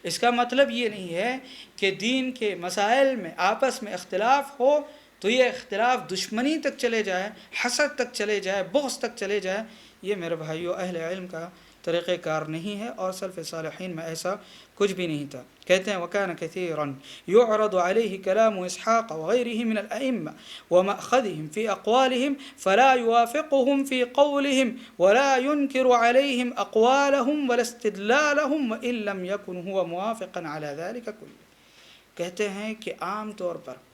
اس کا مطلب یہ نہیں ہے کہ دین کے مسائل میں آپس میں اختلاف ہو تو یہ اختلاف دشمنی تک چلے جائے، حسد تک چلے جائے، بغض تک چلے جائے. یہ میرے بھائیو اہل علم کا طریقہ کار نہیں ہے، اور سلف صالحین میں ایسا کچھ بھی نہیں تھا. کہتے ہیں وَكَانَ كَثِيرًا يُعْرَضُ عَلَيْهِ كَلَامُ إِسْحَاقَ وَغَيْرِهِ مِنَ الْأَئِمَّةِ وَمَأْخَذِهِمْ فِي أَقْوَالِهِمْ فَلَا يُوَافِقُهُمْ فِي قَوْلِهِمْ وَلَا يُنْكِرُ عَلَيْهِمْ أَقْوَالَهُمْ وَلَا اسْتِدْلَالَهُمْ وَإِن لَّمْ يَكُنْ هُوَ مُوَافِقًا عَلَى ذَلِكَ كُلِّهِ. کہتے ہیں کہ عام طور پر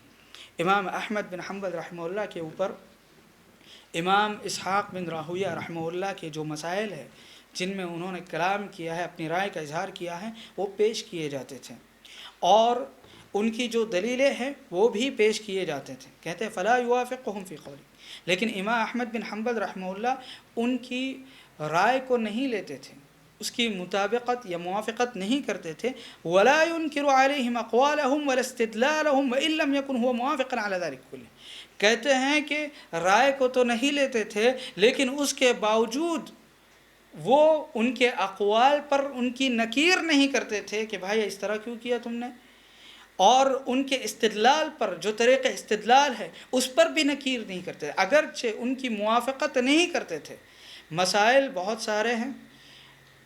امام احمد بن حنبل رحمہ اللہ کے اوپر امام اسحاق بن راہویہ رحمہ اللہ کے جو مسائل ہیں جن میں انہوں نے کلام کیا ہے، اپنی رائے کا اظہار کیا ہے، وہ پیش کیے جاتے تھے، اور ان کی جو دلیلیں ہیں وہ بھی پیش کیے جاتے تھے. کہتے ہیں فلا یوافقہم فی قولی، لیکن امام احمد بن حنبل رحمہ اللہ ان کی رائے کو نہیں لیتے تھے، اس کی مطابقت یا موافقت نہیں کرتے تھے. ولا ينکر علیہم اقوالہم ولا استدلالہم وان لم یکن هو موافقا علی ذلک کلہ. کہتے ہیں کہ رائے کو تو نہیں لیتے تھے، لیکن اس کے باوجود وہ ان کے اقوال پر ان کی نکیر نہیں کرتے تھے کہ بھائی اس طرح کیوں کیا تم نے، اور ان کے استدلال پر جو طریقہ استدلال ہے اس پر بھی نکیر نہیں کرتے، اگرچہ ان کی موافقت نہیں کرتے تھے. مسائل بہت سارے ہیں،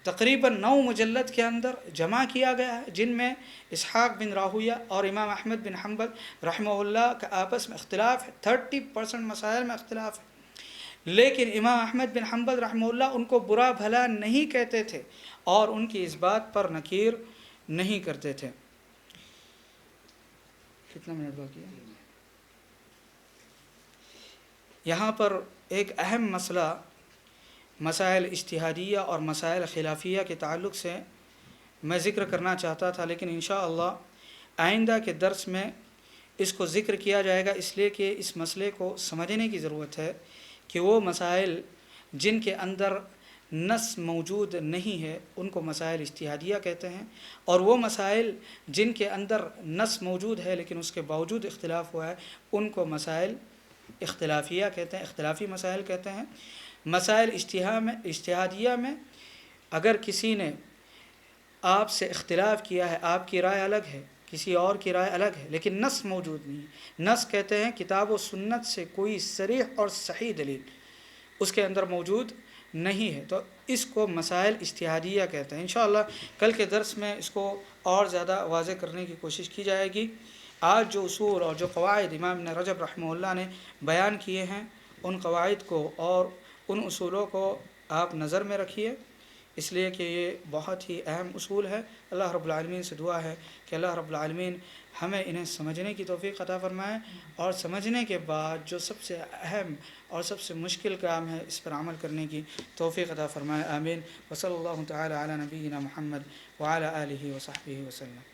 تقریباً 9 مجلد کے اندر جمع کیا گیا ہے، جن میں اسحاق بن راہویہ اور امام احمد بن حنبل رحمہ اللہ کا آپس میں اختلاف ہے. 30% مسائل میں اختلاف ہے، لیکن امام احمد بن حنبل رحمہ اللہ ان کو برا بھلا نہیں کہتے تھے اور ان کی اس بات پر نکیر نہیں کرتے تھے. کتنا منٹ باقی ہے؟ یہاں پر ایک اہم مسئلہ مسائل اجتہادیہ اور مسائل خلافیہ کے تعلق سے میں ذکر کرنا چاہتا تھا، لیکن انشاءاللہ آئندہ کے درس میں اس کو ذکر کیا جائے گا، اس لیے کہ اس مسئلے کو سمجھنے کی ضرورت ہے کہ وہ مسائل جن کے اندر نص موجود نہیں ہے ان کو مسائل اجتہادیہ کہتے ہیں، اور وہ مسائل جن کے اندر نص موجود ہے لیکن اس کے باوجود اختلاف ہوا ہے ان کو مسائل اختلافیہ کہتے ہیں، اختلافی مسائل کہتے ہیں. مسائل اجتہادیہ میں اگر کسی نے آپ سے اختلاف کیا ہے، آپ کی رائے الگ ہے، کسی اور کی رائے الگ ہے، لیکن نص موجود نہیں ہے. نص کہتے ہیں کتاب و سنت سے کوئی صریح اور صحیح دلیل اس کے اندر موجود نہیں ہے، تو اس کو مسائل اجتہادیہ کہتے ہیں. انشاءاللہ کل کے درس میں اس کو اور زیادہ واضح کرنے کی کوشش کی جائے گی. آج جو اصول اور جو قواعد امام ابن رجب رحمہ اللہ نے بیان کیے ہیں ان قواعد کو اور ان اصولوں کو آپ نظر میں رکھیے، اس لیے کہ یہ بہت ہی اہم اصول ہے. اللہ رب العالمین سے دعا ہے کہ اللہ رب العالمین ہمیں انہیں سمجھنے کی توفیق عطا فرمائے، اور سمجھنے کے بعد جو سب سے اہم اور سب سے مشکل کام ہے اس پر عمل کرنے کی توفیق عطا فرمائے. آمین. وصلی اللہ تعالی علی نبینا محمد وعلی آلہ وصحبہ وسلم.